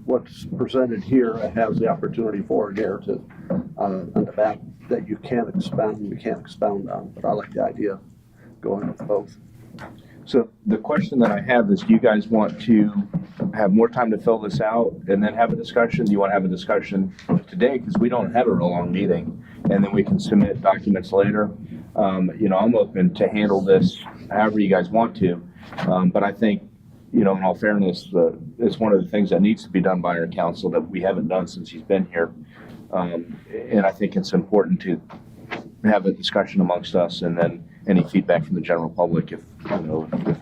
What's presented here has the opportunity for a narrative on the map that you can expound and we can't expound on, but I like the idea of going with both. So the question that I have is, do you guys want to have more time to fill this out and then have a discussion? Do you want to have a discussion today? Because we don't have a real long meeting and then we can submit documents later. I'm open to handle this however you guys want to. But I think, in all fairness, it's one of the things that needs to be done by our council that we haven't done since he's been here. And I think it's important to have a discussion amongst us and then any feedback from the general public if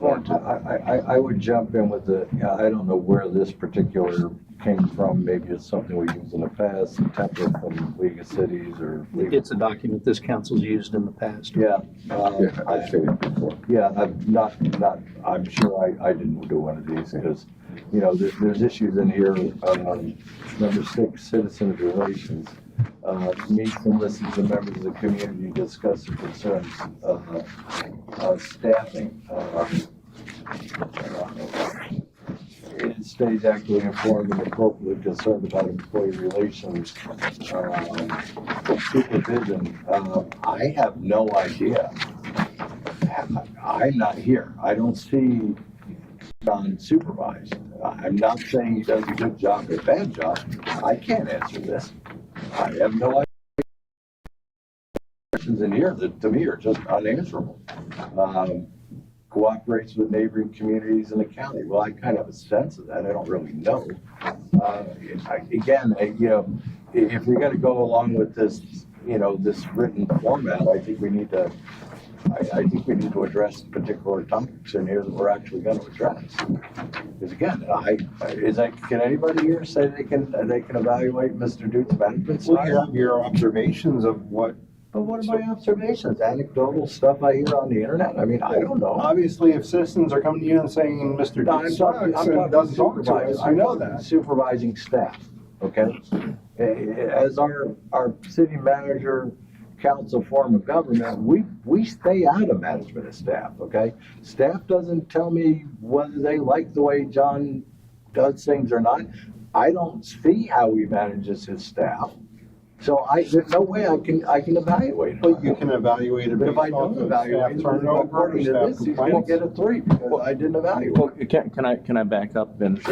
warranted. I would jump in with I don't know where this particular came from. Maybe it's something we used in the past, a template from League of Cities or. It's a document this council's used in the past. Yeah. I've seen it before. Yeah, I'm sure I didn't do one of these because, there's issues in here. Number 6, citizen relations. Meets and listens to members of the community, discuss their concerns. Staffing. It stays actively informed and appropriately concerned about employee relations. Supervision. I have no idea. I'm not here. I don't see John supervised. I'm not saying he does a good job or a bad job. I can't answer this. I have no idea. Questions in here that to me are just unanswerable. Cooperates with neighboring communities in the county. Well, I kind of have a sense of that. I don't really know. If we're going to go along with this, this written format, I think we need to. I think we need to address particular topics in here that we're actually going to address. Because again, can anybody here say they can evaluate Mr. Duke's management style? Well, you have your observations of what. But what are my observations? Anecdotal stuff I hear on the internet? I mean, I don't know. Obviously, if citizens are coming to you and saying Mr. No, Duke sucks and doesn't talk to us, I know that. Supervising staff, okay? As our city manager, council form of government, we stay out of management of staff, okay? Staff doesn't tell me whether they like the way John does things or not. I don't see how he manages his staff. So there's no way I can evaluate it. But you can evaluate it. But if I don't evaluate it, according to this, he's gonna get a 3 because I didn't evaluate. Well, can I back up and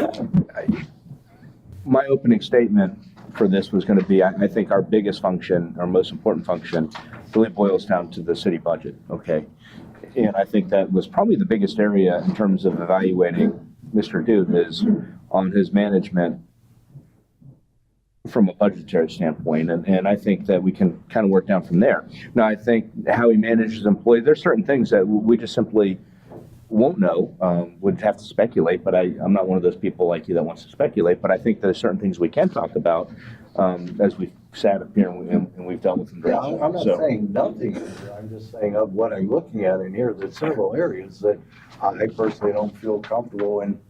my opening statement for this was going to be, I think our biggest function, our most important function, really boils down to the city budget. Okay, and I think that was probably the biggest area in terms of evaluating Mr. Duke is on his management from a budgetary standpoint, and I think that we can kind of work down from there. Now, I think how he manages employees, there's certain things that we just simply won't know, would have to speculate, but I'm not one of those people like you that wants to speculate, but I think there's certain things we can talk about as we've sat up here and we've dealt with them. Yeah, I'm not saying nothing. I'm just saying of what I'm looking at in here, there's several areas that I personally don't feel comfortable in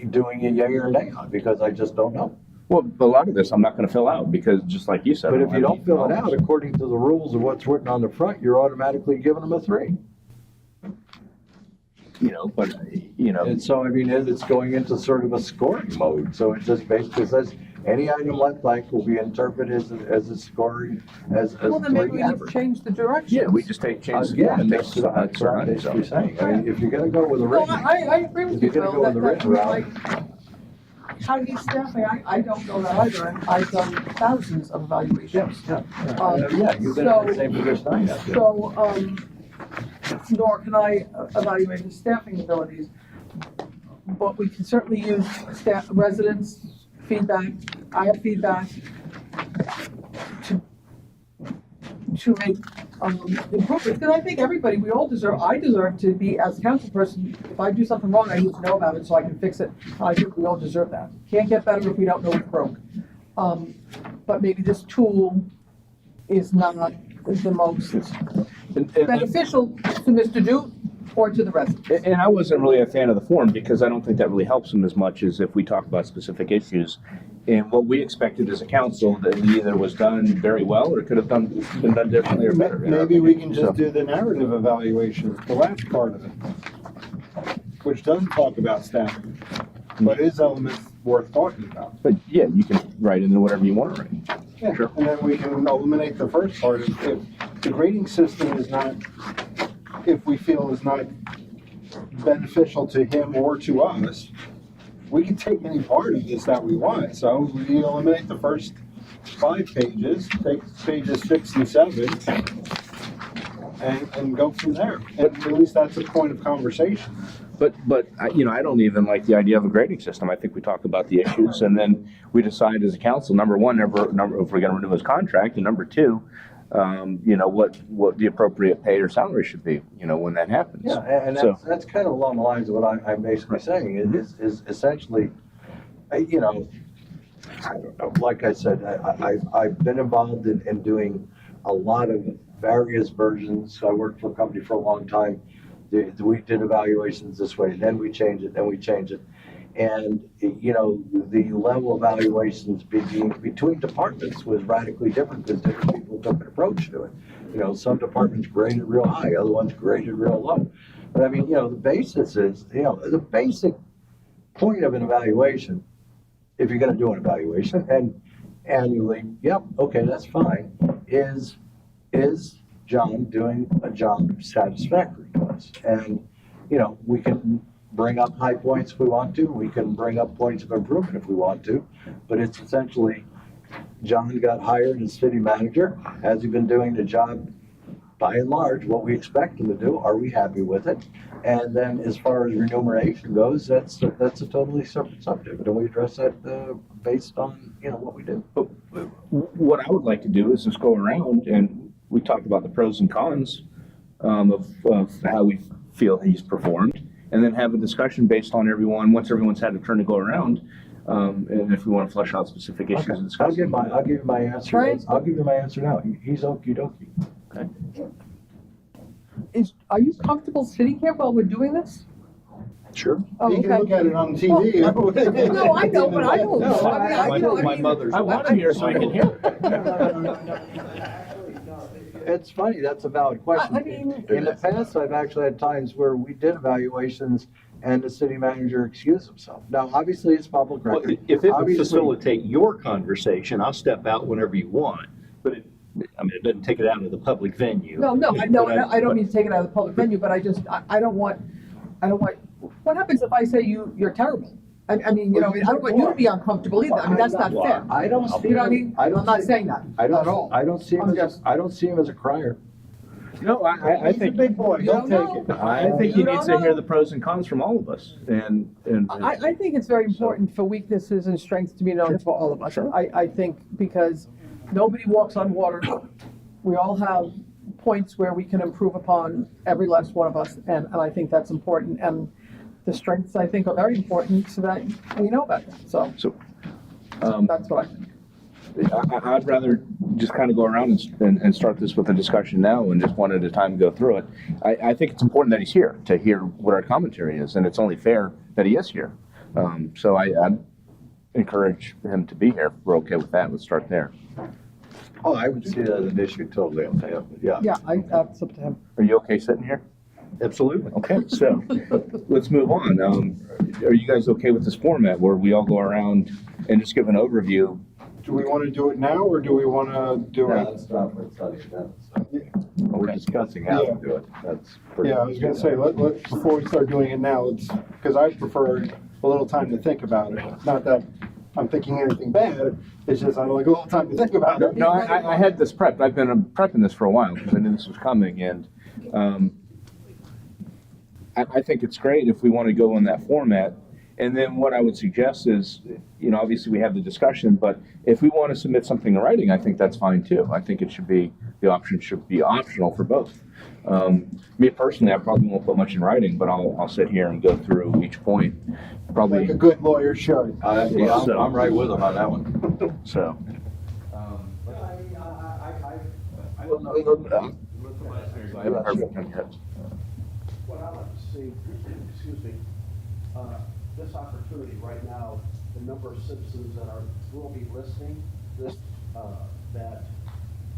doing a yay or nay on because I just don't know. Well, a lot of this I'm not going to fill out because just like you said. But if you don't fill it out according to the rules of what's written on the front, you're automatically giving them a 3. And so, I mean, it's going into sort of a scoring mode. So it just basically says any item left blank will be interpreted as a scoring, as Well, then maybe we need to change the direction. Yeah, we just change the that's what I'm basically saying. I mean, if you're gonna go with a No, written. I agree with you, If you're gonna Bill, go with the that written route. like, how he's staffing, I don't know that either, and I've done thousands of evaluations. Yeah, you've been in the same position I have. been. So, nor can I evaluate his staffing abilities, but we can certainly use residents' feedback. I have feedback to make improvements, because I think everybody, I deserve to be, as a council person, if I do something wrong, I need to know about it so I can fix it. I think we all deserve that. Can't get better if we don't know it's broke. But maybe this tool is not the most beneficial to Mr. Duke or to the residents. And I wasn't really a fan of the form because I don't think that really helps them as much as if we talk about specific issues. And what we expected as a council, that it either was done very well or it could have been done differently or better. Maybe we can So- just do the narrative evaluation, the last part of it, which doesn't talk about staffing, but is elements worth talking about. But yeah, you can write in there whatever you want to write. Yeah, Sure. and then we can eliminate the first part. If the grading system is not, if we feel is not beneficial to him or to us, we can take any part of this that we want. So we eliminate the first 5 pages, take pages 6 and 7, and go from there. And at least that's a point of conversation. But I don't even like the idea of a grading system. I think we talk about the issues and then we decide as a council, number one, if we're going to renew his contract, and number two, what the appropriate pay or salary should be, when that happens. Yeah, and So- that's kind of along the lines of what I'm basically saying, is essentially, I don't know, like I said, I've been involved in doing a lot of various versions. I worked for a company for a long time. We did evaluations this way, then we change it, then we change it. And, the level of evaluations between departments was radically different because different people took an approach to it. Some departments graded real high, other ones graded real low. But I mean, the basis is, the basic point of an evaluation, if you're gonna do an evaluation and annually, yep, okay, that's fine, is John doing a job satisfactory to us? And, we can bring up high points if we want to, we can bring up points of improvement if we want to, but it's essentially, John got hired as city manager. Has he been doing the job by and large, what we expect him to do? Are we happy with it? And then as far as remuneration goes, that's a totally separate subject. And we address that based on, what we do. What I would like to do is just go around and we talk about the pros and cons of how we feel he's performed, and then have a discussion based on once everyone's had a turn to go around, and if we want to flesh out specific issues and discuss them. I'll give you my answer. Right. I'll give you my answer now. He's okey dokey. Are you comfortable sitting here while we're doing this? Sure. Oh, You can okay. look at it on TV. No, I know, but I don't know. My mother's. I want him here so I can hear. It's funny, that's a valid question. I mean- In the past, I've actually had times where we did evaluations and the city manager excused himself. Now, obviously, it's public Well, record. if it would Obviously- facilitate your conversation, I'll step out whenever you want, but it doesn't take it out of the public venue. No, But I don't mean to take it out of the public venue, but I don't want, what happens if I say you're terrible? I mean, I don't want you to be uncomfortable either. I mean, that's not fair. I don't see. You know what I mean? I'm not saying that at all. I don't see him I'm as, just- I don't see him as a crier. No, I He's a think, big boy, he'll You don't take it. know. I think he You needs don't to hear know. the pros and cons from all of us, and. I think it's very important for weaknesses and strengths to be known for all of us. I think because nobody walks on water. We all have points where we can improve upon, every last one of us, and I think that's important. And the strengths, I think, are very important so that we know about them. So that's what I think. I'd rather just kind of go around and start this with a discussion now and just one at a time go through it. I think it's important that he's here to hear what our commentary is, and it's only fair that he is here. So I encourage him to be here. If we're okay with that, let's start there. Oh, I would see that as an issue totally up to him, yeah. Yeah, that's up to him. Are you okay sitting here? Absolutely. Okay, so let's move on. Are you guys okay with this format where we all go around and just give an overview? Do we want to do it now, or do we want to do it? That's not what it's on the agenda. We're discussing how to do it, that's. pretty Yeah, I was gonna say, before we start doing it now, because I prefer a little time to think about it. Not that I'm thinking anything bad, it's just I like a little time to think about it. No, I had this prepped. I've been prepping this for a while because I knew this was coming, and I think it's great if we want to go in that format. And then what I would suggest is, obviously we have the discussion, but if we want to submit something in writing, I think that's fine too. I think it should be the option should be optional for both. Me personally, I probably won't put much in writing, but I'll sit here and go through each point. Probably. Like a good lawyer should. I'm right with them on that one. So. What I'd like to see, excuse me, this opportunity right now, the number of citizens that will be listening, that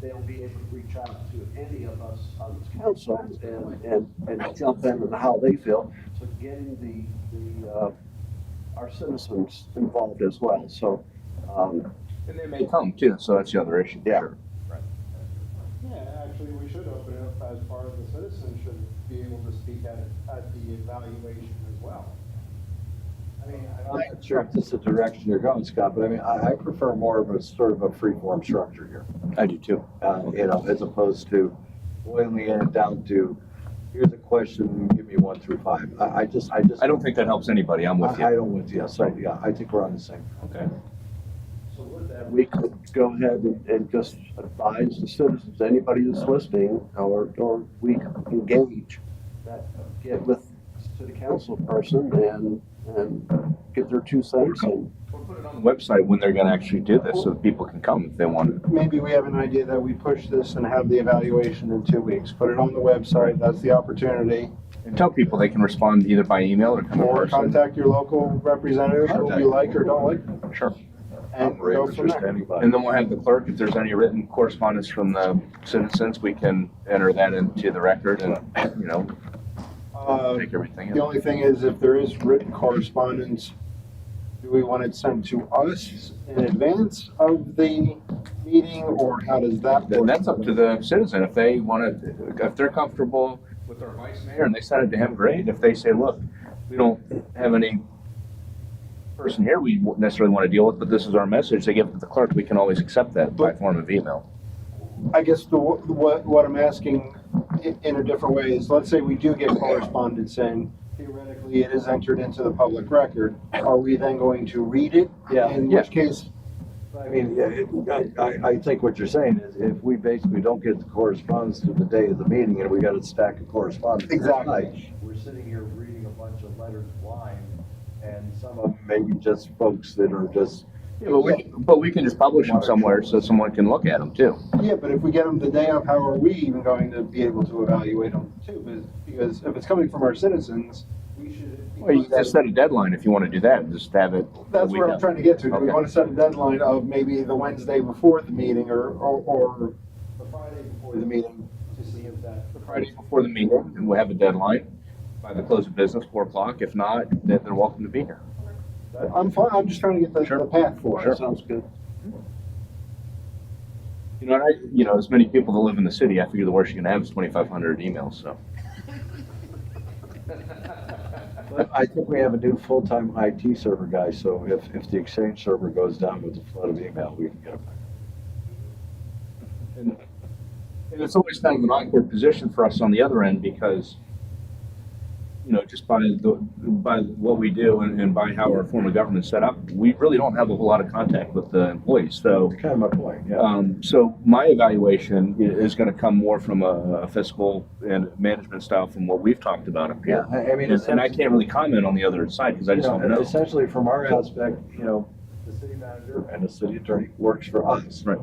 they'll be able to reach out to any of us on this council and jump in on how they feel. So getting our citizens involved as well, so. And they may come too, so that's the other issue. Yeah. Sure. Yeah, actually, we should open it up as far as the citizens should be able to speak at the evaluation as well. I mean, I'm not sure if this is the direction you're going, Scott, but I mean, I prefer more of a sort of a free-form structure here. I do too. You know, as opposed to boiling it down to, here's a question, give me 1 through 5. I don't think that helps anybody. I'm with you. I don't with you, so yeah, I think we're on the same. Okay. So with that, we could go ahead and just advise the citizens, anybody that's listening, or we can engage, that get with city council person and get their 2 cents in. We'll put it on the website when they're gonna actually do this, so that people can come if they want to. Maybe we have an idea that we push this and have the evaluation in 2 weeks. Put it on the website, that's the opportunity. And tell people they can respond either by email or come in Or person. contact your local representative, who you like or don't like, Sure. and go from there. And then we'll have the clerk, if there's any written correspondence from the citizens, we can enter that into the record and, you know, take everything in. The only thing is, if there is written correspondence, do we want it sent to us in advance of the meeting, or how does that Then work? that's up to the citizen. If they want to, if they're comfortable with our vice mayor and they send it to him, great. If they say, look, we don't have any person here we necessarily want to deal with, but this is our message, they give it to the clerk, we can always accept that by form of email. I guess what I'm asking in a different way is, let's say we do get correspondence in, theoretically it is entered into the public record. Are we then going to read it? Yeah. In which case, I mean, I think what you're saying is if we basically don't get the correspondence to the day of the meeting and we got a stack of correspondence. Exactly. that night, we're sitting here reading a bunch of letters blind, and some of them maybe just folks that are just. Yeah, but we can just publish them somewhere so someone can look at them too. yeah, but if we get them the day of, how are we even going to be able to evaluate them too? Because if it's coming from our citizens, we should. Well, you can just set a deadline if you want to do that, and just have it. That's where I'm trying to get to. Do we Okay. want to set a deadline of maybe the Wednesday before the meeting, or the Friday before the meeting, to see if that. The Friday before the meeting, and we'll have a deadline by the close of business, 4 o'clock. If not, then they're welcome to be here. I'm fine, I'm just trying to get the path for it. Sure. Sounds good. You know, as many people that live in the city, I figure the worst you can have is 2,500 emails, so. But I think we have a new full-time IT server guy, so if the Exchange server goes down with a flood of email, we can get it back. And it's always kind of an awkward position for us on the other end because, you know, just by what we do and by how our form of government's set up, we really don't have a whole lot of contact with the employees. So, That's kind of my point, yeah. so my evaluation is going to come more from a fiscal and management style from what we've talked about up here. Yeah, I mean, And I can't really comment on the other side because I just don't know. Essentially, from our aspect, you know, the city manager and the city attorney works for us. Right.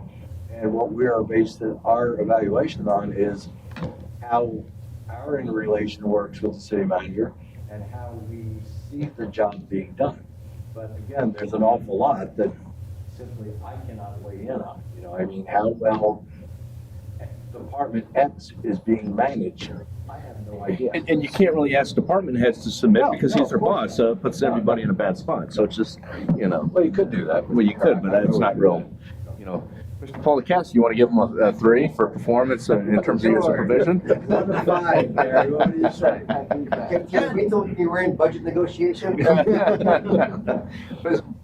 And what we are based our evaluation on is how our interrelation works with the city manager and how we see the job being done. But again, there's an awful lot that simply I cannot weigh in on. You know, I mean, how well Department X is being managed, I have no idea. And you can't really ask department heads to submit No, because no, he's their of course boss, so it puts everybody in a bad spot. So it's just, you know. Well, you could do that. Well, you could, but it's not real, you know. Mr. Paulicast, you want to give him a 3 for performance in terms of your supervision? 5, Barry, what do you say? Can we don't be we're in budget negotiation?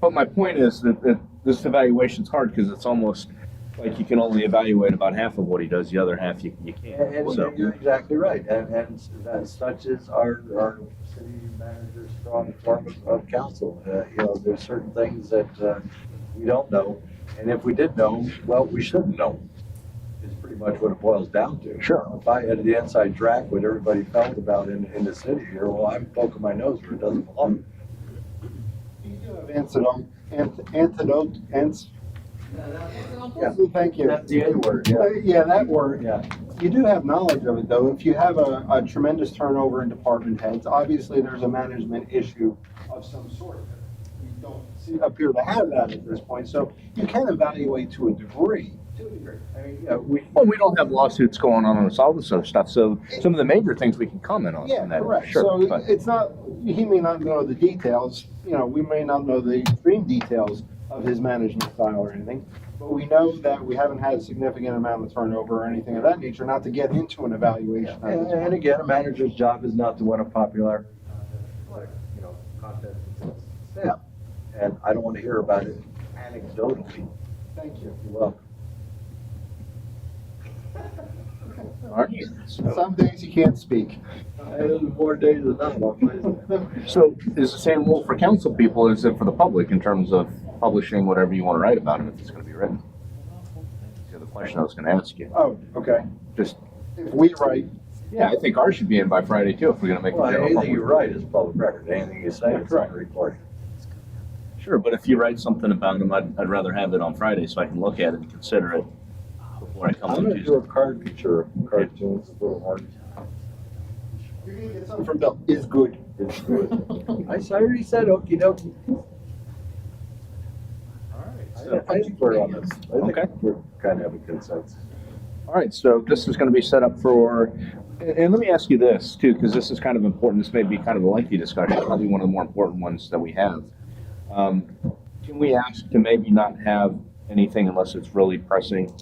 But my point is that this evaluation's hard because it's almost like you can only evaluate about half of what he does, the other half you can't. And So, you're exactly right, and that such is our city manager's strong form of counsel. You know, there's certain things that we don't know, and if we did know, well, we shouldn't know. It's pretty much what it boils down to. Sure. If I had the inside track what everybody felt about in the city here, well, I'm poking my nose where it doesn't belong. You do have antidote, Yeah. thank you. That's the A word, yeah. Yeah, that word. Yeah. You do have knowledge of it, though. If you have a tremendous turnover in department heads, obviously there's a management issue of some sort. You don't appear to have that at this point, so you can evaluate to a degree. I mean, yeah, we don't have lawsuits going on all this other stuff, so some of the major things we can comment on. Yeah, from that. correct. Sure, So but- it's not, he may not know the details, we may not know the extreme details of his management style or anything, but we know that we haven't had a significant amount of turnover or anything of that nature, not to get into an evaluation. and again, a manager's job is not to win a popular, contest with staff. And I don't want to hear about it anecdotally. Thank you. You're welcome. All right. Some days you can't speak. There's more days than not. So is the same rule for council people as it for the public in terms of publishing whatever you want to write about it if it's going to be written? That's the other question I was going to ask you. Oh, okay. Just, If we write, yeah, I think ours should be in by Friday too if we're going to make Well, the general anything you public. write is public record. Anything you say is Correct. recorded. Sure, but if you write something about them, I'd rather have it on Friday so I can look at it and consider it before I come I'm on gonna do Tuesday. a caricature of cartoons, a little hard. you're gonna get something from Bill, is good. It's good. I already said okey dokey. I think we're on this. I think Okay. we're kind of have a consensus. All right, so this is going to be set up for, and let me ask you this too, because this is kind of important. This may be kind of a lengthy discussion, probably one of the more important ones that we have. Can we ask to maybe not have anything unless it's really pressing,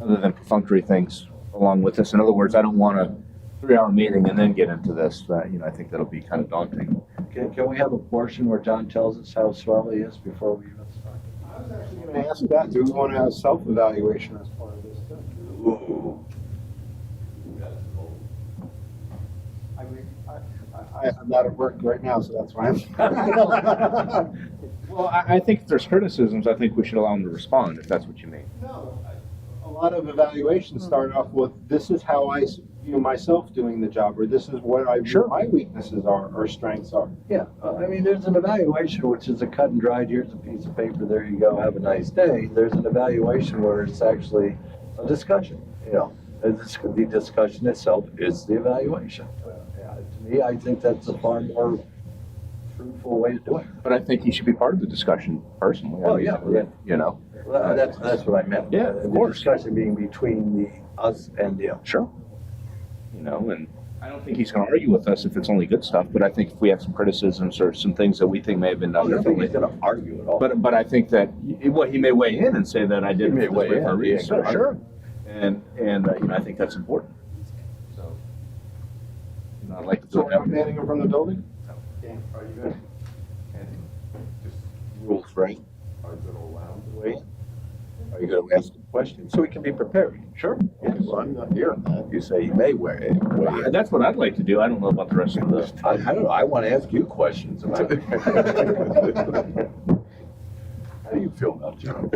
other than perfunctory things along with this? In other words, I don't want a 3-hour meeting and then get into this. I think that'll be kind of daunting. Can we have a portion where John tells us how swell he is before we even start? I was actually gonna ask that, do we want to have self-evaluation as part of this too? Ooh. I mean, I'm not at work right now, so that's why I'm. Well, I think if there's criticisms, I think we should allow them to respond, if that's what you mean. No, a lot of evaluations start off with, this is how I view myself doing the job, or this is what I view my weaknesses are, or strengths are. Yeah, I mean, there's an evaluation, which is a cut and dried, here's a piece of paper, there you go, have a nice day. There's an evaluation where it's actually a discussion, the discussion itself is the evaluation. To me, I think that's a far more fruitful way to do it. But I think he should be part of the discussion personally. I Oh, mean, yeah. You know, Well, that's what I meant. Yeah, of The course. discussion being between us and them. sure. You know, and I don't think he's going to argue with us if it's only good stuff, but I think if we have some criticisms or some things that we think may have been I done don't think differently. he's gonna argue at all. But I think that, he may weigh in and say that I did He may it this weigh way in, for a yeah, reason. good. Sure. And I think that's important. So, I'd like to do So it we're that not way. banning them from the building? Are you good? Just rules, right? Are you gonna allow him to weigh in? Are you gonna ask a question so we can be prepared? Sure. Yeah, well, I'm not hearing that. You say you may weigh in. That's what I'd like to do. I don't know about the rest of the. I don't know, I wanna ask you questions about it. How do you feel about John?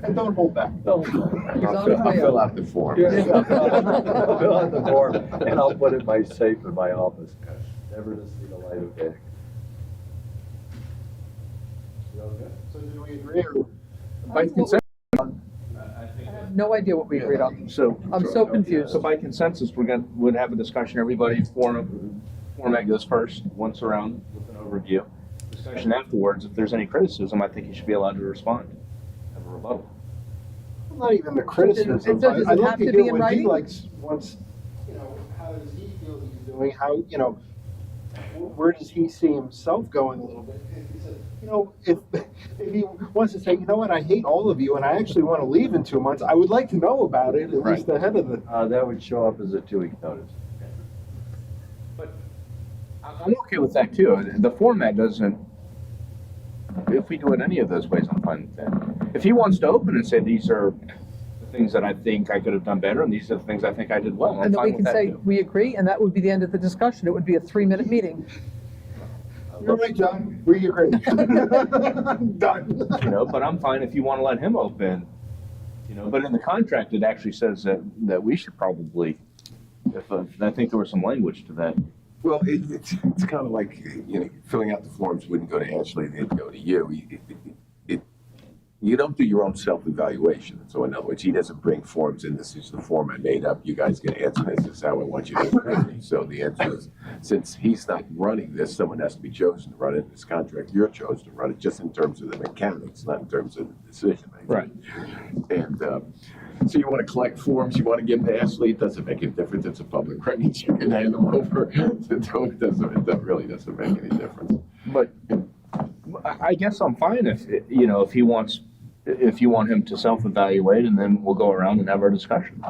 And don't hold back. I'll fill out the form. I'll fill out the form and I'll put it in my safe in my office, never to see the light of day. So do we agree, or? By consensus. No idea what we agreed on. So. I'm so confused. So by consensus, would have a discussion, everybody, format goes first, once around with an overview. Discussion afterwards, if there's any criticism, I think you should be allowed to respond, have a rebuttal. Not even the criticism. does it I'd like have to to hear be in what he writing? likes, once, how does he feel he's doing, how, where does he see himself going a little bit? If he says, if he wants to say, you know what, I hate all of you, and I actually want to leave in 2 months, I would like to know about it, at least ahead of the. That would show up as a 2-week notice. I'm okay with that too. The format doesn't, if we do it any of those ways, I'm fine with that. If he wants to open and say, these are the things that I think I could have done better, and these are the things I think I did well, I'm And then we fine can with that say, too. we agree, and that would be the end of the discussion. It would be a 3-minute meeting. You're right, John, we agree. Done. But I'm fine if you want to let him open You know, but in the contract, it actually says that we should probably, I think there was some language to that. Well, it's kind of like, you know, filling out the forms wouldn't go to Ashley, they'd go to you. You don't do your own self-evaluation. So in other words, he doesn't bring forms in, this is the form I made up, you guys can answer this is how I want you to answer it. So the answer is, since he's not running this, someone has to be chosen to run it. In this contract, you're chosen to run it, just in terms of the mechanics, not in terms of the decision making. Right. And so you want to collect forms, you want to give them to Ashley, it doesn't make any difference, it's a public record, you can hand them over. It really doesn't make any difference. But I guess I'm fine if, you know, if you want him to self-evaluate, and then we'll go around and have our discussion.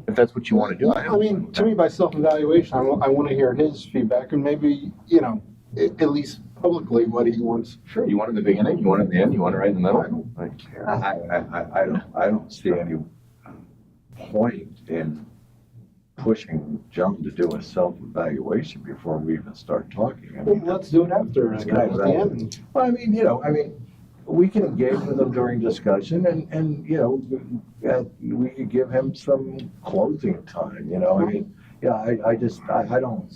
If that's what you want to do. I mean, to me, by self-evaluation, I want to hear his feedback and maybe, you know, at least publicly what he wants. Sure, you want it in the beginning, you want it in the end, you want it right in the middle? I don't see any point in pushing John to do a self-evaluation before we even start talking. I Well, mean, let's do it after, It's at kind of the end. well, I mean, you know, we can engage with him during discussion and, you know, we could give him some closing time, you know, I mean, yeah, I don't,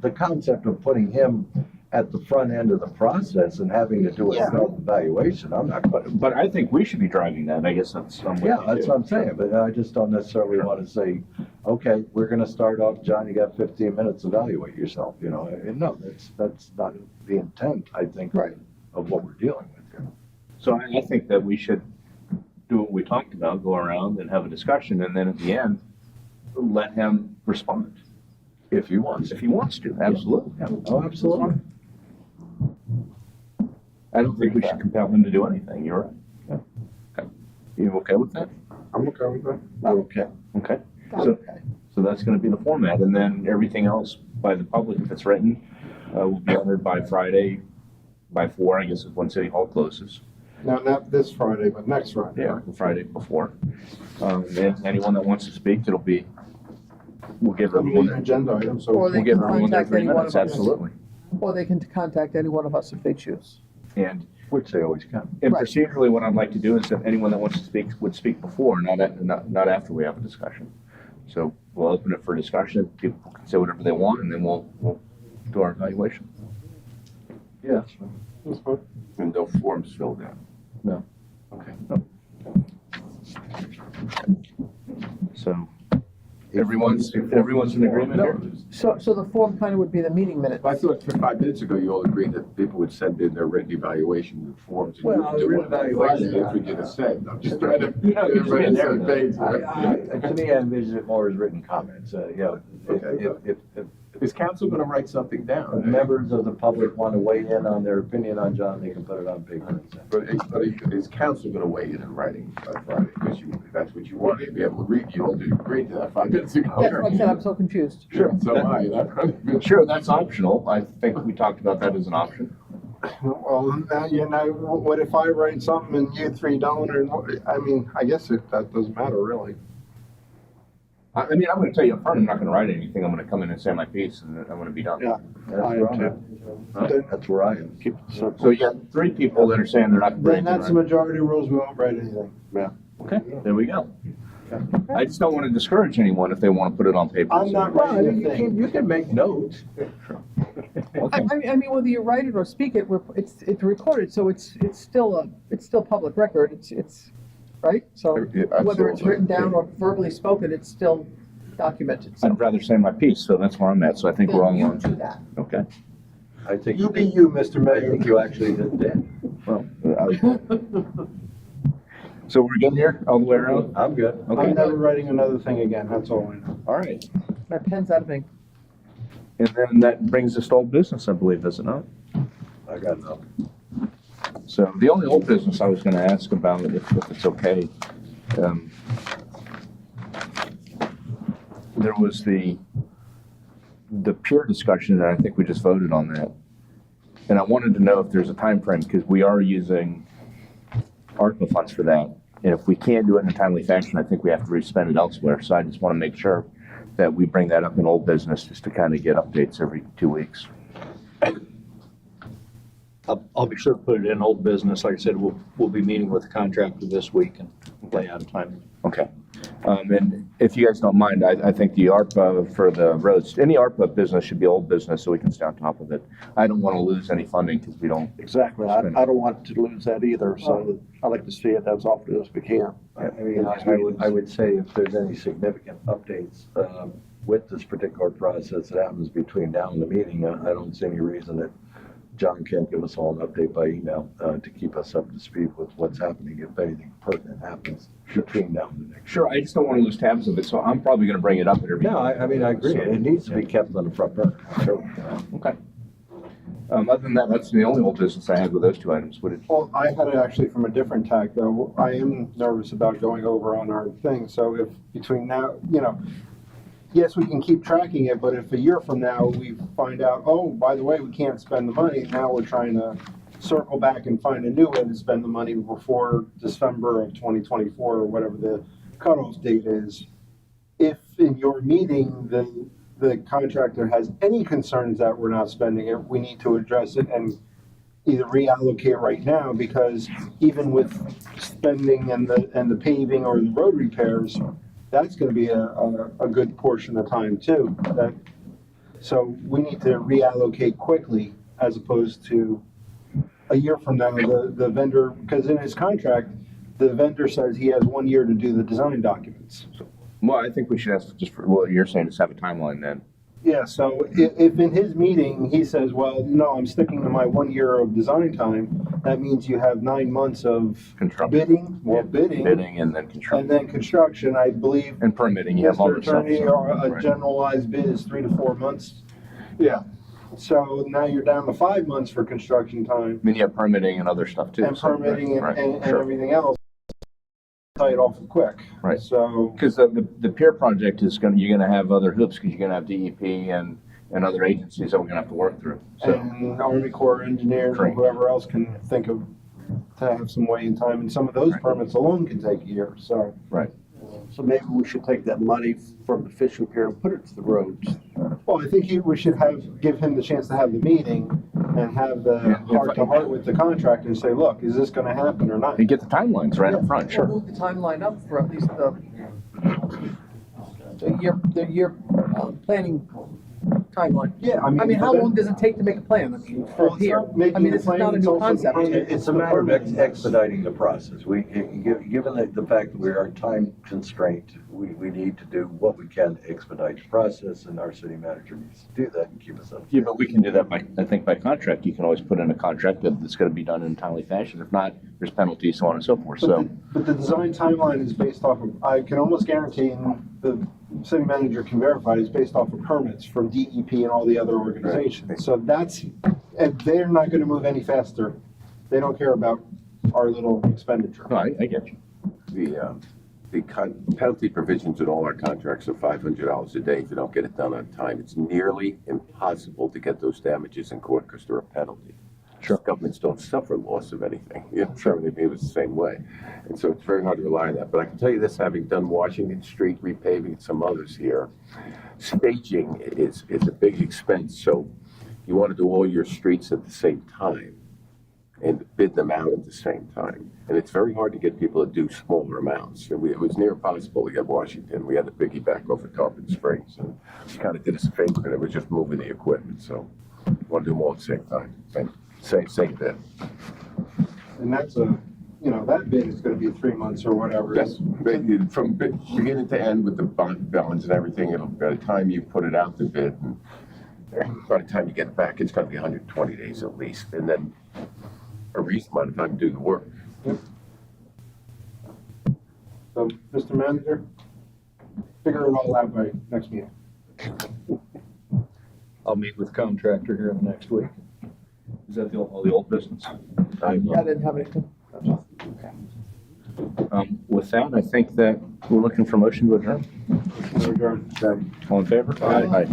the concept of putting him at the front end of the process and having to do a self-evaluation, I'm not quite. But I think we should be driving that, I guess that's. Yeah, that's what I'm saying, but I just don't necessarily want to say, okay, we're gonna start off, John, you got 15 minutes, evaluate yourself, you know, and no, that's not the intent, I think, of what we're dealing with here. So I think that we should do what we talked about, go around and have a discussion, and then at the end, let him respond. If he wants. If he wants to, absolutely. Oh, absolutely. I don't think we should compel him to do anything, you're right. Okay. You okay with that? I'm okay with that. I'm okay. Okay. So that's gonna be the format, and then everything else by the public, if it's written, will be honored by Friday, by 4, I guess is when City Hall closes. Now, not this Friday, but next Friday. Yeah, the Friday before. And anyone that wants to speak, we'll give It'll be everyone, an agenda item, so. Or they we'll give can everyone their contact 3 any one minutes, of us. absolutely. Or they can contact any one of us if they choose. And Which they always can. And Right. procedurally, what I'd like to do is that anyone that wants to speak would speak before, not after we have a discussion. So we'll open it for discussion, people can say whatever they want, and then we'll do our evaluation. Yes. That's fine. And no forms filled out. No. Okay. So, everyone's in agreement here? So the form kind of would be the meeting minutes. I thought 5 minutes ago, you all agreed that people would send in their written evaluation forms. and you Well, would do written one. evaluation- That's what you just said. I'm just trying to. Yeah, get you're just everybody on the being same page. To me, I envision it more as written comments, you know, if Is council gonna write something down? members of the public want to weigh in on their opinion on John, they can put it on paper and send. But is council gonna weigh in writing by Friday? Because that's what you wanted to be able to read. You all agreed to that 5 minutes ago. That's what I said, I'm so confused. Sure, so am I. Sure, that's optional. I think we talked about that as an option. Well, now, you know, what if I write something and you 3 don't, or, I mean, I guess that doesn't matter, really. I mean, I'm gonna tell you up front, I'm not gonna write anything. I'm gonna come in and say my piece, and I'm gonna be done. Yeah. That's I where am I'm at. That's where I am. Keep it simple. So you got 3 people that are saying they're not gonna Then write that's the anything, majority rules, we won't write anything. Yeah. right? Okay, there we go. I just don't wanna discourage anyone if they wanna put it on paper. I'm not Well, I writing mean, anything. you can make notes. Okay. I mean, whether you write it or speak it, it's recorded, so it's still public record, it's, right? So whether it's written down or verbally spoken, it's still documented. So I'd rather say my piece, so that's where I'm at, so I think we're all then you on. do that. Okay. I think. You be you, Mr. I Mayor. think you actually did. Well, so we're good here, all the way around? I'm good. Okay, I'm never writing another thing again, that's all I know. all right. My pen's out of ink. And then that brings us to old business, I believe, is it not? I got nothing. So the only old business I was gonna ask about, if it's okay, there was the peer discussion, and I think we just voted on that. And I wanted to know if there's a time frame because we are using ARPA funds for that. And if we can't do it in a timely fashion, I think we have to respend it elsewhere. So I just want to make sure that we bring that up in old business just to kind of get updates every 2 weeks. I'll be sure to put it in old business. Like I said, we'll be meeting with the contractor this week and lay out a time. Okay. And if you guys don't mind, I think the ARPA for the roads, any ARPA business should be old business so we can stay on top of it. I don't want to lose any funding because we don't. Exactly. I don't want to lose that either, so I like to see it as often as we can. I mean, I would say if there's any significant updates with this particular process that happens between now and the meeting, I don't see any reason that John can't give us all an update by email to keep us up to speed with what's happening, if anything pertinent happens between now and the next. Sure, I just don't want to lose tabs of it, so I'm probably going to bring it up at every. No, I mean, I agree. So- It needs to be kept on the front burner. Sure. Okay. Other than that, that's the only old business I had with those two items. Would it? Well, I had it actually from a different tack, though. I am nervous about going over on our thing, so if between now, yes, we can keep tracking it, but if a year from now we find out, oh, by the way, we can't spend the money, now we're trying to circle back and find a new way to spend the money before December of 2024 or whatever the cutoff date is. If in your meeting, the contractor has any concerns that we're not spending it, we need to address it and either reallocate right now, because even with spending and the paving or the road repairs, that's gonna be a good portion of time too. So we need to reallocate quickly as opposed to a year from now, the vendor, because in his contract, the vendor says he has 1 year to do the design documents. Well, I think we should ask just for what you're saying, just have a timeline then. Yeah, so if in his meeting, he says, well, no, I'm sticking to my 1 year of design time, that means you have 9 months of Construction. bidding, Bidding and then construction. and then construction, I believe. And permitting, you have all Mr. the stuff. Attorney, or a Right. generalized bid is 3 to 4 months. Yeah. So now you're down to 5 months for construction time, Then you have permitting and other stuff too. and so- permitting and, right, and sure. everything else. Tie it off quick. Right. So, Because the pier project is you're gonna have other hoops, because you're gonna have DEP and other agencies that we're gonna have to work through, so. and Army Corps engineers and Correct. whoever else can think of to have some waiting time, and some of those Right. permits alone can take a year, so. Right. So maybe we should take that money from the fishing pier and put it to the roads. Well, I think we should give him the chance to have the meeting and have the heart to heart with the contractor and say, look, is this gonna happen or not? And get the timelines right up front, We'll sure. move the timeline up for at least the year planning timeline. Yeah, I mean, how long does it take to make a plan? I mean, for Well, a it's pier? not making I mean, the this is not plan, a it's new also the concept. permit. It's a matter of expediting the process. Given the fact that we are time constrained, we need to do what we can to expedite the process, and our city manager needs to do that and keep us up. Yeah, but we can do that I think by contract. You can always put in a contract that it's gonna be done in a timely fashion. If not, there's penalties, so on and so forth, so. But the design timeline is based off of, I can almost guarantee, and the city manager can verify, is based off of permits from DEP and all the other organizations. So and they're not gonna move any faster. They don't care about our little expenditure. No, I get you. The penalty provisions in all our contracts are $500 a day if you don't get it done on time. It's nearly impossible to get those damages in court because they're a penalty. Sure. Governments don't suffer loss of anything. Maybe it was the same way. And so it's very hard to rely on that. But I can tell you this, having done Washington Street, repaving, and some others here, staging is a big expense. So you want to do all your streets at the same time and bid them out at the same time. And it's very hard to get people to do smaller amounts. And it was near impossible to get Washington. We had to piggyback off of Tarpon Springs, and it kind of did us a favor, and it was just moving the equipment. So we want to do them all at the same time. Same bid. And that's that bid is gonna be 3 months or whatever. That's from beginning to end with the bonds and everything. By the time you put it out the bid, and by the time you get it back, it's going to be 120 days at least, and then a reasonable amount of time to do the work. So, Mr. Manager, figure it all out by next meeting. I'll meet with contractor here in the next week. Is that all the old business? I didn't have anything. With that, I think that we're looking for motion to adjourn. Adjourn. All in favor? Aye.